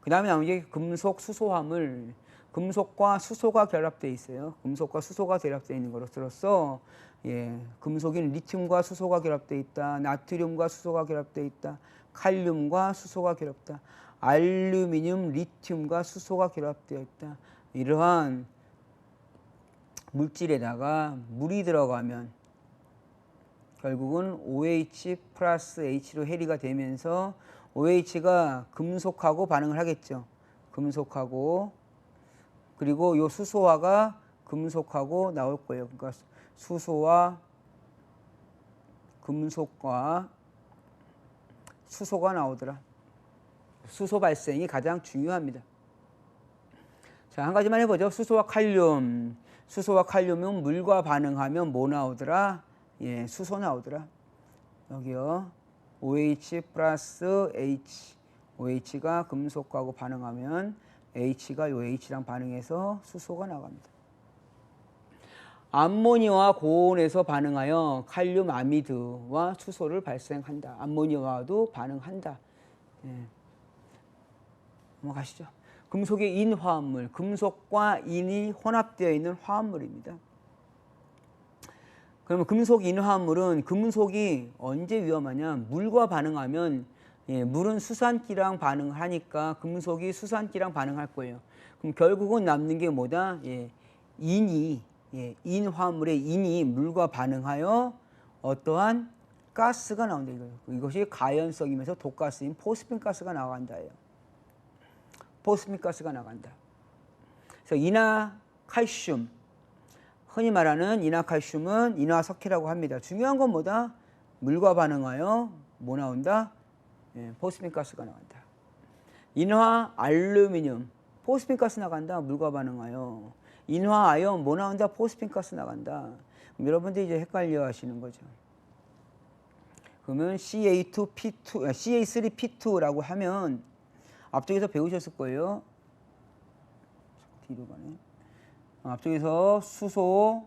그 다음에 나오는 게 금속 수소화물. 금속과 수소가 결합되어 있어요. 금속과 수소가 결합되어 있는 것으로서 금속인 리튬과 수소가 결합되어 있다. 나트륨과 수소가 결합되어 있다. 칼륨과 수소가 결합되어 있다. 알루미늄, 리튬과 수소가 결합되어 있다. 이러한 물질에다가 물이 들어가면 결국은 OH 플러스 H로 해리가 되면서 OH가 금속하고 반응을 하겠죠. 금속하고 그리고 요 수소화가 금속하고 나올 거예요. 그러니까 수소와 금속과 수소가 나오더라. 수소 발생이 가장 중요합니다. 자, 한 가지만 해보죠. 수소와 칼륨. 수소와 칼륨은 물과 반응하면 뭐 나오더라? 수소 나오더라. 여기요. OH 플러스 H. OH가 금속하고 반응하면 H가 요 H랑 반응해서 수소가 나갑니다. 암모니아와 고온에서 반응하여 칼륨 아미드와 수소를 발생한다. 암모니아와도 반응한다. 넘어가시죠. 금속의 인화합물, 금속과 인이 혼합되어 있는 화합물입니다. 그러면 금속 인화합물은 금속이 언제 위험하냐? 물과 반응하면 물은 수산기랑 반응하니까 금속이 수산기랑 반응할 거예요. 그럼 결국은 남는 게 뭐다? 인이 인화합물의 인이 물과 반응하여 어떠한 가스가 나온다 이거예요. 이것이 가연성이면서 독가스인 포스핀 가스가 나간다예요. 포스핀 가스가 나간다. 그래서 인화칼슘, 흔히 말하는 인화칼슘은 인화석회라고 합니다. 중요한 건 뭐다? 물과 반응하여 뭐 나온다? 포스핀 가스가 나간다. 인화알루미늄, 포스핀 가스 나간다. 물과 반응하여. 인화아연 뭐 나온다? 포스핀 가스 나간다. 그럼 여러분들이 이제 헷갈려 하시는 거죠. 그러면 CA2P2, CA3P2라고 하면 앞쪽에서 배우셨을 거예요. 뒤로 가네. 앞쪽에서 수소,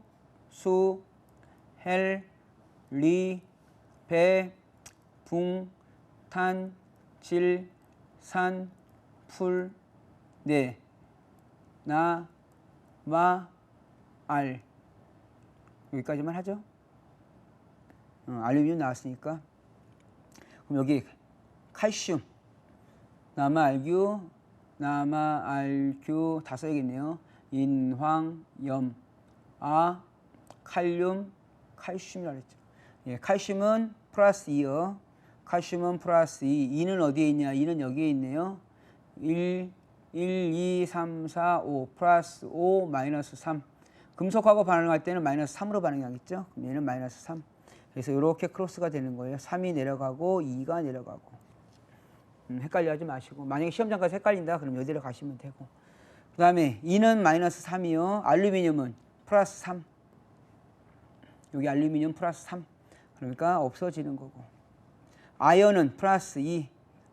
수, 헬, 리, 배, 붕, 탄, 질, 산, 풀, 네, 나, 마, 알. 여기까지만 하죠. 알루미늄 나왔으니까. 그럼 여기 칼슘, 남아알규, 남아알규 다 써야겠네요. 인황, 염, 아, 칼륨, 칼슘이라고 했죠. 칼슘은 플러스 2요. 칼슘은 플러스 2. 2는 어디에 있냐? 2는 여기에 있네요. 1, 2, 3, 4, 5. 플러스 5, 마이너스 3. 금속하고 반응할 때는 마이너스 3으로 반응하겠죠? 그럼 얘는 마이너스 3. 그래서 이렇게 크로스가 되는 거예요. 3이 내려가고 2가 내려가고. 헷갈려 하지 마시고, 만약에 시험장 가서 헷갈린다 그럼 여기로 가시면 되고, 그 다음에 E는 마이너스 3이요. 알루미늄은 플러스 3. 여기 알루미늄 플러스 3. 그러니까 없어지는 거고. 아연은 플러스 2.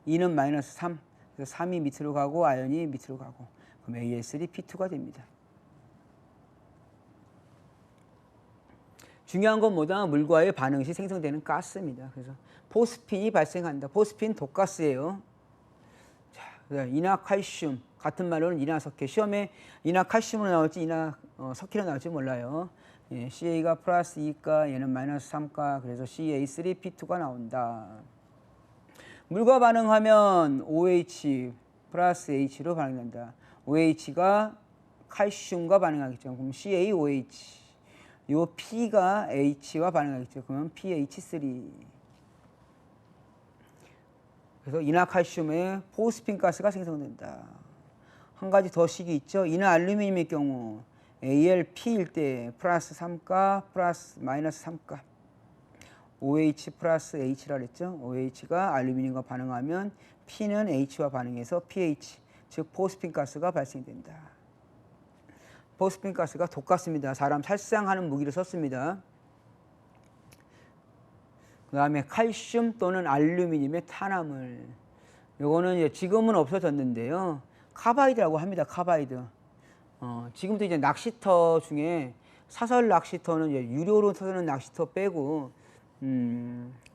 E는 마이너스 3. 그래서 3이 밑으로 가고 아연이 밑으로 가고. 그럼 AS3P2가 됩니다. 중요한 건 뭐다? 물과의 반응 시 생성되는 가스입니다. 그래서 포스핀이 발생한다. 포스핀 독가스예요. 자, 이나칼슘 같은 말로는 이나석회. 시험에 이나칼슘으로 나올지 이나석회로 나올지 몰라요. 예, CA가 플러스 2가 얘는 마이너스 3가 그래서 CA3P2가 나온다. 물과 반응하면 OH 플러스 H로 반응된다. OH가 칼슘과 반응하겠죠. 그럼 CaOH. 요 P가 H와 반응하겠죠. 그러면 PH3. 그래서 이나칼슘에 포스핀 가스가 생성된다. 한 가지 더 식이 있죠. 이나알루미늄의 경우 AlP일 때 플러스 3가 플러스 마이너스 3가 OH 플러스 H라 그랬죠. OH가 알루미늄과 반응하면 P는 H와 반응해서 pH, 즉 포스핀 가스가 발생된다. 포스핀 가스가 독가스입니다. 사람 살상하는 무기로 썼습니다. 그 다음에 칼슘 또는 알루미늄의 탄화물. 요거는 지금은 없어졌는데요. 카바이드라고 합니다. 카바이드. 지금도 이제 낚시터 중에 사설 낚시터는 이제 유료로 쓰는 낚시터 빼고,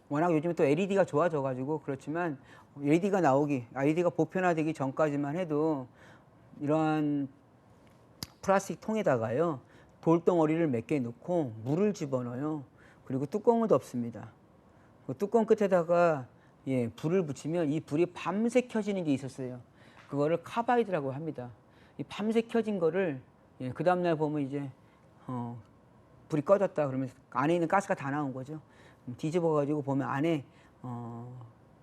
워낙 요즘 또 LED가 좋아져가지고 그렇지만 LED가 보편화되기 전까지만 해도 이러한 플라스틱 통에다가요 돌덩어리를 몇 개 넣고 물을 집어넣어요. 그리고 뚜껑을 덮습니다. 그 뚜껑 끝에다가 불을 붙이면 이 불이 밤새 켜지는 게 있었어요. 그거를 카바이드라고 합니다. 이 밤새 켜진 거를 그 다음날 보면 이제 불이 꺼졌다 그러면 안에 있는 가스가 다 나온 거죠. 뒤집어 가지고 보면 안에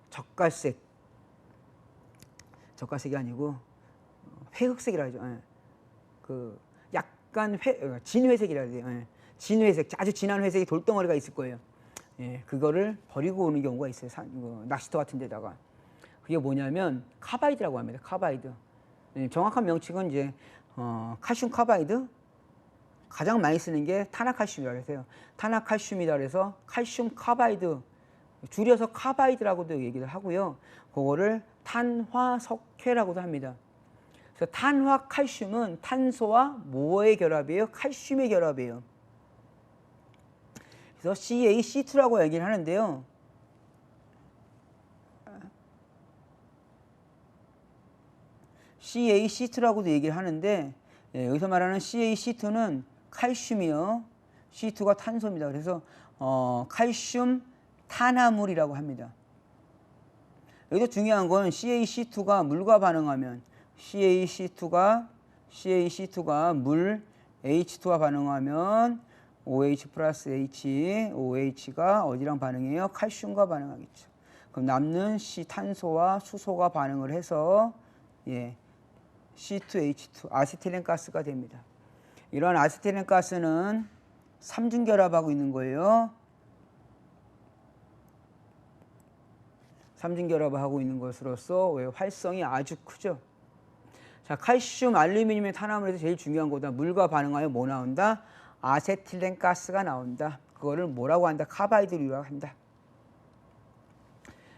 적갈색이 아니고 회흑색이라 하죠. 그 약간 진회색이라 해야 돼요. 진회색, 아주 진한 회색의 돌덩어리가 있을 거예요. 그거를 버리고 오는 경우가 있어요. 낚시터 같은 데다가. 그게 뭐냐면 카바이드라고 합니다. 카바이드. 정확한 명칭은 이제 칼슘 카바이드. 가장 많이 쓰는 게 탄화칼슘이라고 해서요. 탄화칼슘이라 그래서 칼슘 카바이드, 줄여서 카바이드라고도 얘기를 하고요. 그거를 탄화석회라고도 합니다. 그래서 탄화칼슘은 탄소와 뭐의 결합이에요? 칼슘의 결합이에요. 그래서 CaC2라고 얘기를 하는데요. CaC2라고도 얘기를 하는데 여기서 말하는 CaC2는 칼슘이요. C2가 탄소입니다. 그래서 칼슘 탄화물이라고 합니다. 여기서 중요한 건 CaC2가 물과 반응하면 CaC2가 물 H2와 반응하면 OH 플러스 H, OH가 어디랑 반응해요? 칼슘과 반응하겠죠. 그럼 남는 탄소와 수소가 반응을 해서 C2H2 아세틸렌 가스가 됩니다. 이러한 아세틸렌 가스는 삼중 결합하고 있는 거예요. 삼중 결합하고 있는 것으로서 활성이 아주 크죠. 자, 칼슘, 알루미늄의 탄화물에서 제일 중요한 거다. 물과 반응하여 뭐 나온다? 아세틸렌 가스가 나온다. 그거를 뭐라고 한다? 카바이드류라고 한다.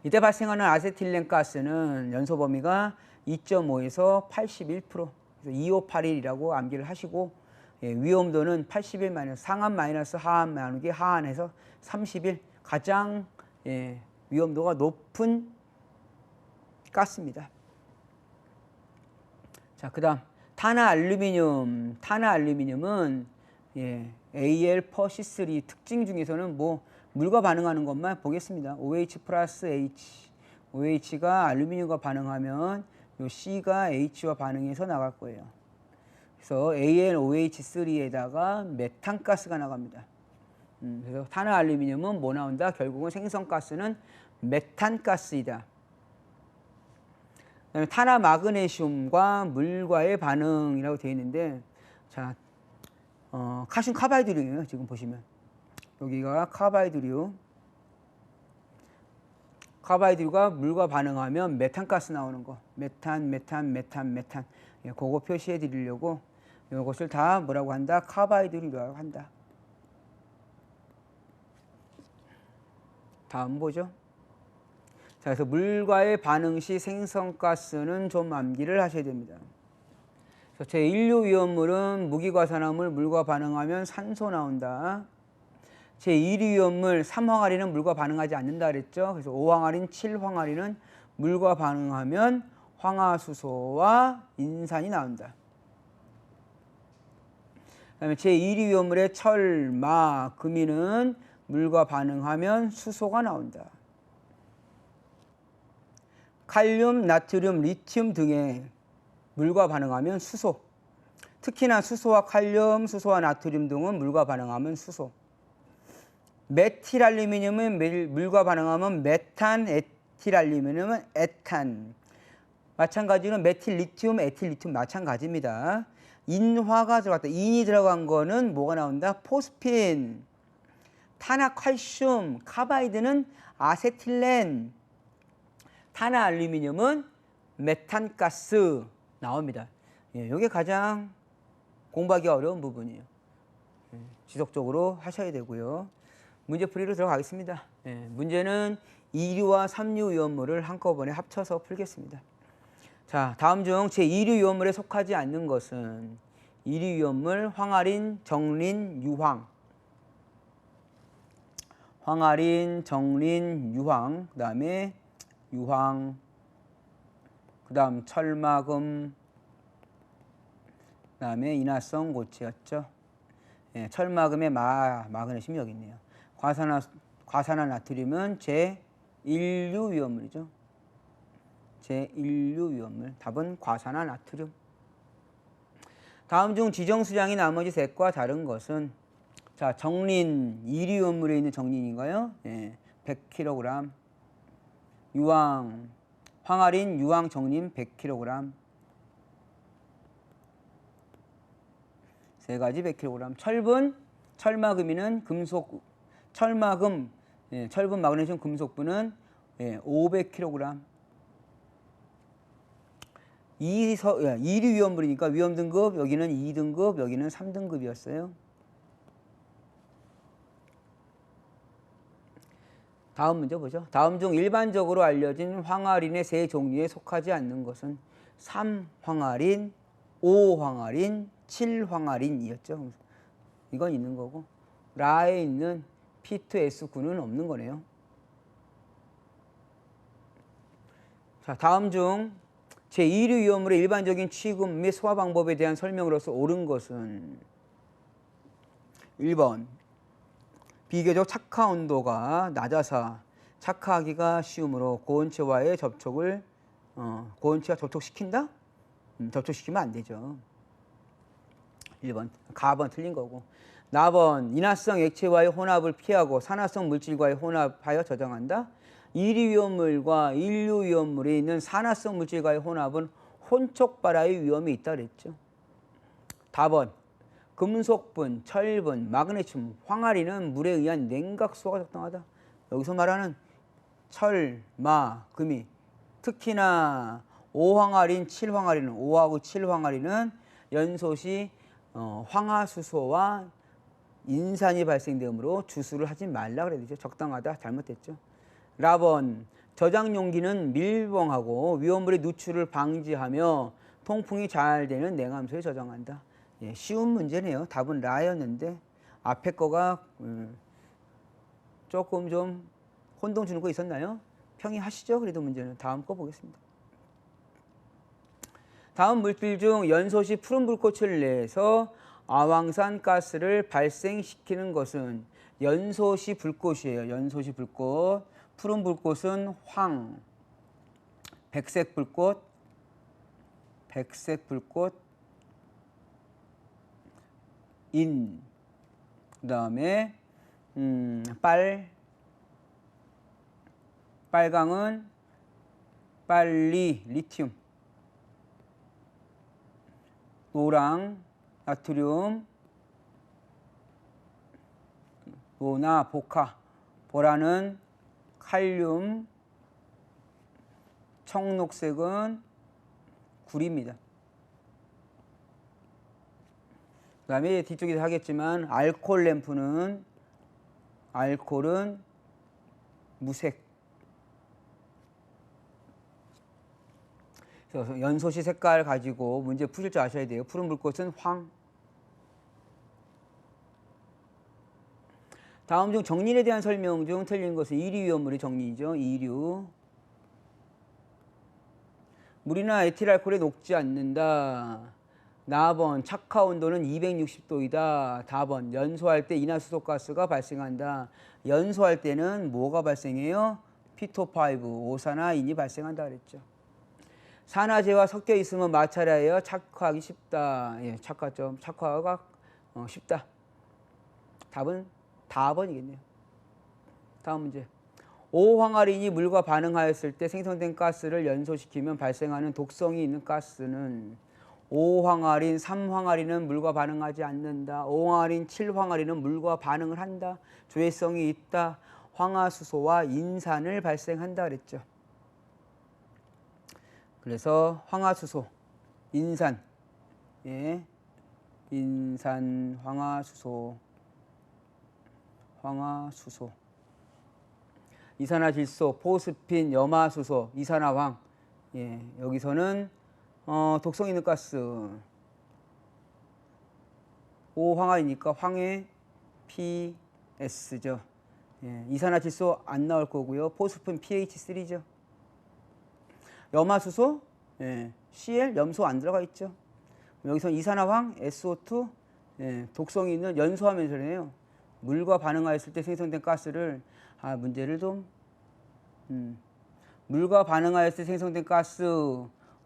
이때 발생하는 아세틸렌 가스는 연소 범위가 2.5에서 81%, 그래서 2581이라고 암기를 하시고, 위험도는 81 상한 마이너스 하한 나누기 하한해서 31, 가장 위험도가 높은 가스입니다. 자, 그 다음 탄화알루미늄. 탄화알루미늄은 Al-4C3 특징 중에서는 물과 반응하는 것만 보겠습니다. OH 플러스 H, OH가 알루미늄과 반응하면 요 C가 H와 반응해서 나갈 거예요. 그래서 AlOH3에다가 메탄가스가 나갑니다. 그래서 탄화알루미늄은 뭐 나온다? 결국은 생성가스는 메탄가스이다. 그다음에 탄화마그네슘과 물과의 반응이라고 되어 있는데, 자, 칼슘 카바이드류예요. 지금 보시면 여기가 카바이드류. 카바이드가 물과 반응하면 메탄가스 나오는 거. 메탄. 예, 그거 표시해 드리려고 이것을 다 뭐라고 한다? 카바이드류라고 한다. 다음 보죠. 자, 그래서 물과의 반응 시 생성가스는 좀 암기를 하셔야 됩니다. 제1류 위험물은 무기과산화물 물과 반응하면 산소 나온다. 제2류 위험물 3황아리는 물과 반응하지 않는다 그랬죠. 그래서 5황아린, 7황아리는 물과 반응하면 황화수소와 인산이 나온다. 그다음에 제2류 위험물의 철, 마, 금이는 물과 반응하면 수소가 나온다. 칼륨, 나트륨, 리튬 등의 물과 반응하면 수소. 특히나 수소와 칼륨, 수소와 나트륨 등은 물과 반응하면 수소. 메틸알루미늄은 물과 반응하면 메탄, 에틸알루미늄은 에탄. 마찬가지로 메틸 리튬, 에틸 리튬 마찬가지입니다. 인화가 들어갔다. 인이 들어간 거는 뭐가 나온다? 포스핀. 탄화칼슘, 카바이드는 아세틸렌. 탄화알루미늄은 메탄가스 나옵니다. 예, 이게 가장 공부하기 어려운 부분이에요. 예, 지속적으로 하셔야 되고요. 문제풀이로 들어가겠습니다. 예, 문제는 2류와 3류 위험물을 한꺼번에 합쳐서 풀겠습니다. 자, 다음 중 제2류 위험물에 속하지 않는 것은 2류 위험물 황아린, 정린, 유황. 황아린, 정린, 유황. 그 다음에 유황. 그 다음 철마금. 그 다음에 인화성 고체였죠. 예, 철마금의 마그네슘이 여기 있네요. 과산화나트륨은 제1류 위험물이죠. 제1류 위험물. 답은 과산화나트륨. 다음 중 지정수량이 나머지 셋과 다른 것은 자, 정린, 2류 위험물에 있는 정린인가요? 예, 100kg. 유황, 황아린, 유황, 정린 100kg. 세 가지 100kg. 철분, 철마금이는 금속, 철마금, 예, 철분, 마그네슘, 금속분은 예, 500kg. 2류 위험물이니까 위험 등급, 여기는 2등급, 여기는 3등급이었어요. 다음 문제 보죠. 다음 중 일반적으로 알려진 황아린의 세 종류에 속하지 않는 것은 3황아린, 5황아린, 7황아린이었죠. 이건 있는 거고 라에 있는 P2S9는 없는 거네요. 자, 다음 중 제2류 위험물의 일반적인 취급 및 소화 방법에 대한 설명으로서 옳은 것은 1번 비교적 착화 온도가 낮아서 착화하기가 쉬우므로 고온체와의 접촉을 고온체와 접촉시킨다? 접촉시키면 안 되죠. 1번 가번 틀린 거고. 나번 인화성 액체와의 혼합을 피하고 산화성 물질과의 혼합하여 저장한다. 2류 위험물과 1류 위험물이 있는 산화성 물질과의 혼합은 혼촉발화의 위험이 있다 그랬죠. 다번 금속분, 철분, 마그네슘, 황아린은 물에 의한 냉각수소가 적당하다. 여기서 말하는 철, 마, 금이 특히나 5황아린, 7황아린은 5하고 7황아린은 연소시 황화수소와 인산이 발생되므로 주수를 하지 말라 그래야 되죠. 적당하다. 잘못됐죠. 라번 저장 용기는 밀봉하고 위험물의 누출을 방지하며 통풍이 잘 되는 냉함소에 저장한다. 예, 쉬운 문제네요. 답은 라였는데 앞에 거가 조금 좀 혼동 주는 거 있었나요? 평이하시죠? 그래도 문제는 다음 거 보겠습니다. 다음 물질 중 연소시 푸른 불꽃을 내서 아황산 가스를 발생시키는 것은 연소시 불꽃이에요. 연소시 불꽃. 푸른 불꽃은 황, 백색 불꽃, 인, 그 다음에 빨강은 빨리, 리튬, 노랑, 나트륨, 노나, 보카, 보라는 칼륨, 청록색은 구리입니다. 그 다음에 뒤쪽에서 하겠지만 알코올은 무색. 그래서 연소시 색깔 가지고 문제 푸실 줄 아셔야 돼요. 푸른 불꽃은 황. 다음 중 정린에 대한 설명 중 틀린 것은 이류 위험물의 정리죠. 이류. 물이나 에틸알코올에 녹지 않는다. 나번 착화 온도는 260도이다. 다번 연소할 때 이산화수소가스가 발생한다. 연소할 때는 뭐가 발생해요? P2O5 오산화인이 발생한다 그랬죠. 산화제와 섞여 있으면 마찰하여 착화하기 쉽다. 예, 착화가 쉽다. 답은 다번이겠네요. 다음 문제. 5황화린이 물과 반응하였을 때 생성된 가스를 연소시키면 발생하는 독성이 있는 가스는 5황화린, 3황화린은 물과 반응하지 않는다. 5황화린, 7황화린은 물과 반응을 한다. 조회성이 있다. 황화수소와 인산을 발생한다 그랬죠. 그래서 황화수소, 인산, 예, 인산, 황화수소, 이산화질소, 포스핀, 염화수소, 이산화황. 예, 여기서는 독성 있는 가스 5황화이니까 황해 PS죠. 예, 이산화질소 안 나올 거고요. 포스핀 pH3죠. 염화수소 예, Cl 염소 안 들어가 있죠. 여기서 이산화황 SO2 예, 독성이 있는 연소하면서네요. 물과 반응하였을 때 생성된 가스를 문제를 좀 물과 반응하였을 때 생성된 가스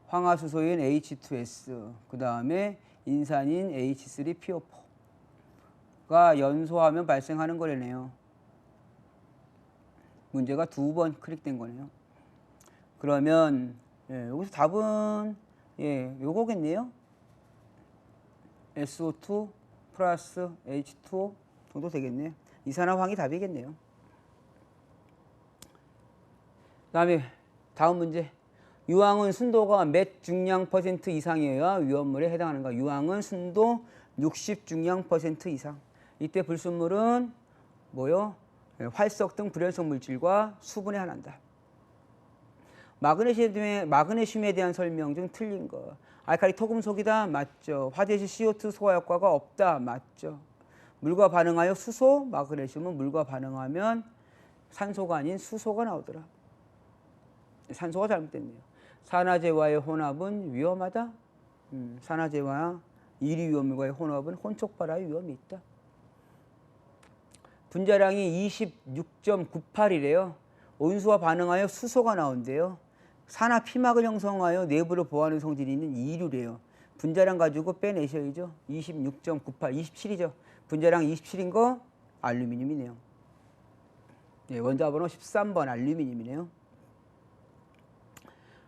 황화수소인 H2S 그 다음에 인산인 H3PO4가 연소하면 발생하는 거래네요. 문제가 2번 클릭된 거네요. 그러면 예, 여기서 답은 예, 요거겠네요. SO2 플러스 H2O 정도 되겠네요. 이산화황이 답이겠네요. 그다음에 다음 문제. 유황은 순도가 몇 중량 % 이상이어야 위험물에 해당하는가? 유황은 순도 60 중량 % 이상. 이때 불순물은 뭐요? 활석 등 불연성 물질과 수분에 한한다. 마그네슘에 대한 설명 중 틀린 거. 알칼리 토금속이다. 맞죠. 화재시 CO2 소화 효과가 없다. 맞죠. 물과 반응하여 수소, 마그네슘은 물과 반응하면 산소가 아닌 수소가 나오더라. 산소가 잘못됐네요. 산화제와의 혼합은 위험하다. 산화제와 이류 위험물과의 혼합은 혼촉발화의 위험이 있다. 분자량이 26.98이래요. 온수와 반응하여 수소가 나온대요. 산화 피막을 형성하여 내부를 보호하는 성질이 있는 이류래요. 분자량 가지고 빼내셔야죠. 26.98, 27이죠. 분자량 27인 거 알루미늄이네요. 네, 원자번호 13번 알루미늄이네요.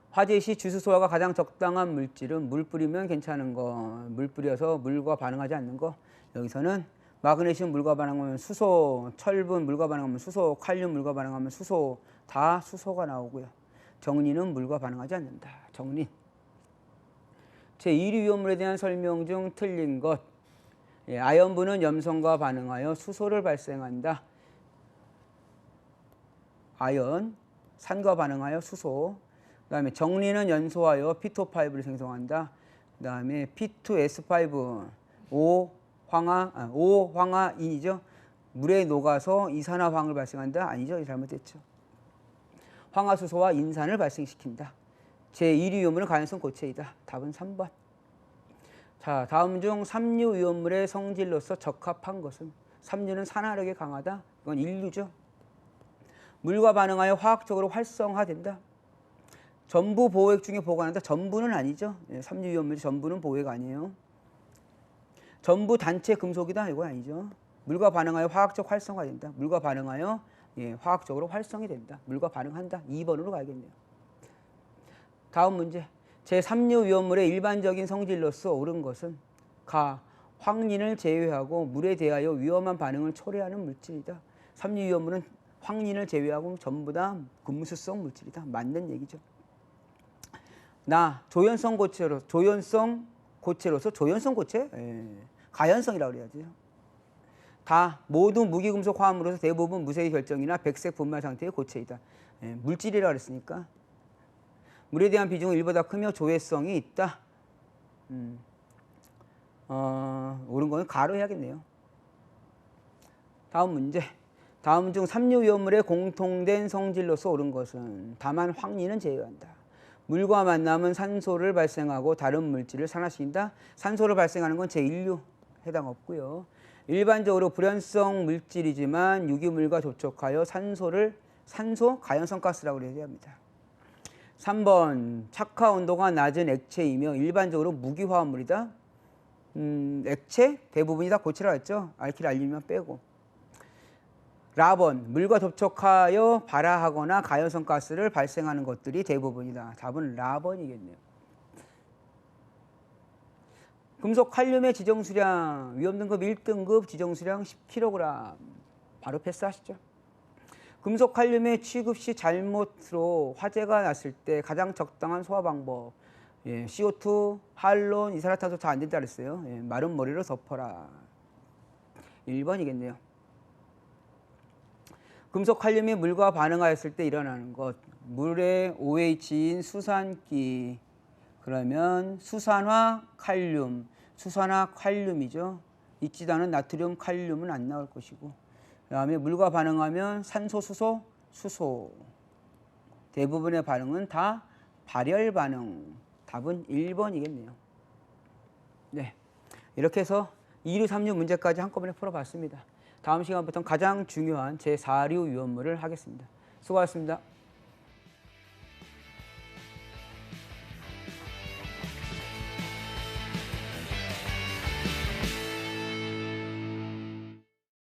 화재 시 주수 소화가 가장 적당한 물질은 물 뿌리면 괜찮은 거, 물 뿌려서 물과 반응하지 않는 거. 여기서는 마그네슘 물과 반응하면 수소, 철분 물과 반응하면 수소, 칼륨 물과 반응하면 수소, 다 수소가 나오고요. 정린은 물과 반응하지 않는다. 정린. 제1위 위험물에 대한 설명 중 틀린 것. 예, 아연분은 염성과 반응하여 수소를 발생한다. 아연, 산과 반응하여 수소. 그 다음에 정린은 연소하여 P2O5를 생성한다. 그 다음에 P2S5, 5황화인이죠. 물에 녹아서 이산화황을 발생한다. 아니죠. 잘못됐죠. 황화수소와 인산을 발생시킨다. 제1위 위험물은 가연성 고체이다. 답은 3번. 자, 다음 중 삼류 위험물의 성질로서 적합한 것은? 삼류는 산화력이 강하다. 이건 인류죠. 물과 반응하여 화학적으로 활성화된다. 전부 보호액 중에 보관한다. 전부는 아니죠. 삼류 위험물이 전부는 보호액 아니에요. 전부 단체 금속이다. 이건 아니죠. 물과 반응하여 화학적 활성화된다. 물과 반응하여 화학적으로 활성이 된다. 물과 반응한다. 2번으로 가야겠네요. 다음 문제. 제3류 위험물의 일반적인 성질로서 옳은 것은 가, 황린을 제외하고 물에 대하여 위험한 반응을 초래하는 물질이다. 3류 위험물은 황린을 제외하고 전부 다 금수성 물질이다. 맞는 얘기죠. 조연성 고체로서 조연성 고체? 가연성이라고 그래야죠. 모두 무기금속 화합물로서 대부분 무색의 결정이나 백색 분말 상태의 고체이다. 물질이라고 그랬으니까. 물에 대한 비중은 1보다 크며 조회성이 있다. 옳은 거는 가로 해야겠네요. 다음 문제. 다음 중 삼류 위험물의 공통된 성질로서 옳은 것은 다만 황리는 제외한다. 물과 만나면 산소를 발생하고 다른 물질을 산화시킨다. 산소를 발생하는 건 제1류 해당 없고요. 일반적으로 불연성 물질이지만 유기물과 접촉하여 산소 가연성 가스라고 해야 합니다. 3번 착화 온도가 낮은 액체이며 일반적으로 무기화합물이다. 액체 대부분이 다 고체라고 했죠. 알킬 알루미늄 빼고. 라번 물과 접촉하여 발화하거나 가연성 가스를 발생하는 것들이 대부분이다. 답은 라번이겠네요. 금속 칼륨의 지정수량 위험등급 1등급 지정수량 10kg 바로 패스하시죠. 금속 칼륨의 취급 시 잘못으로 화재가 났을 때 가장 적당한 소화 방법 CO2, 할론, 이산화탄소 다 안 된다 그랬어요. 마른 머리로 덮어라. 1번이겠네요. 금속 칼륨이 물과 반응하였을 때 일어나는 것. 물의 OH인 수산기. 그러면 수산화 칼륨이죠. 있지도 않은 나트륨 칼륨은 안 나올 것이고. 그 다음에 물과 반응하면 산소, 수소. 대부분의 반응은 다 발열 반응. 답은 1번이겠네요. 네, 이렇게 해서 2류, 3류 문제까지 한꺼번에 풀어봤습니다. 다음 시간부터는 가장 중요한 제4류 위험물을 하겠습니다. 수고하셨습니다.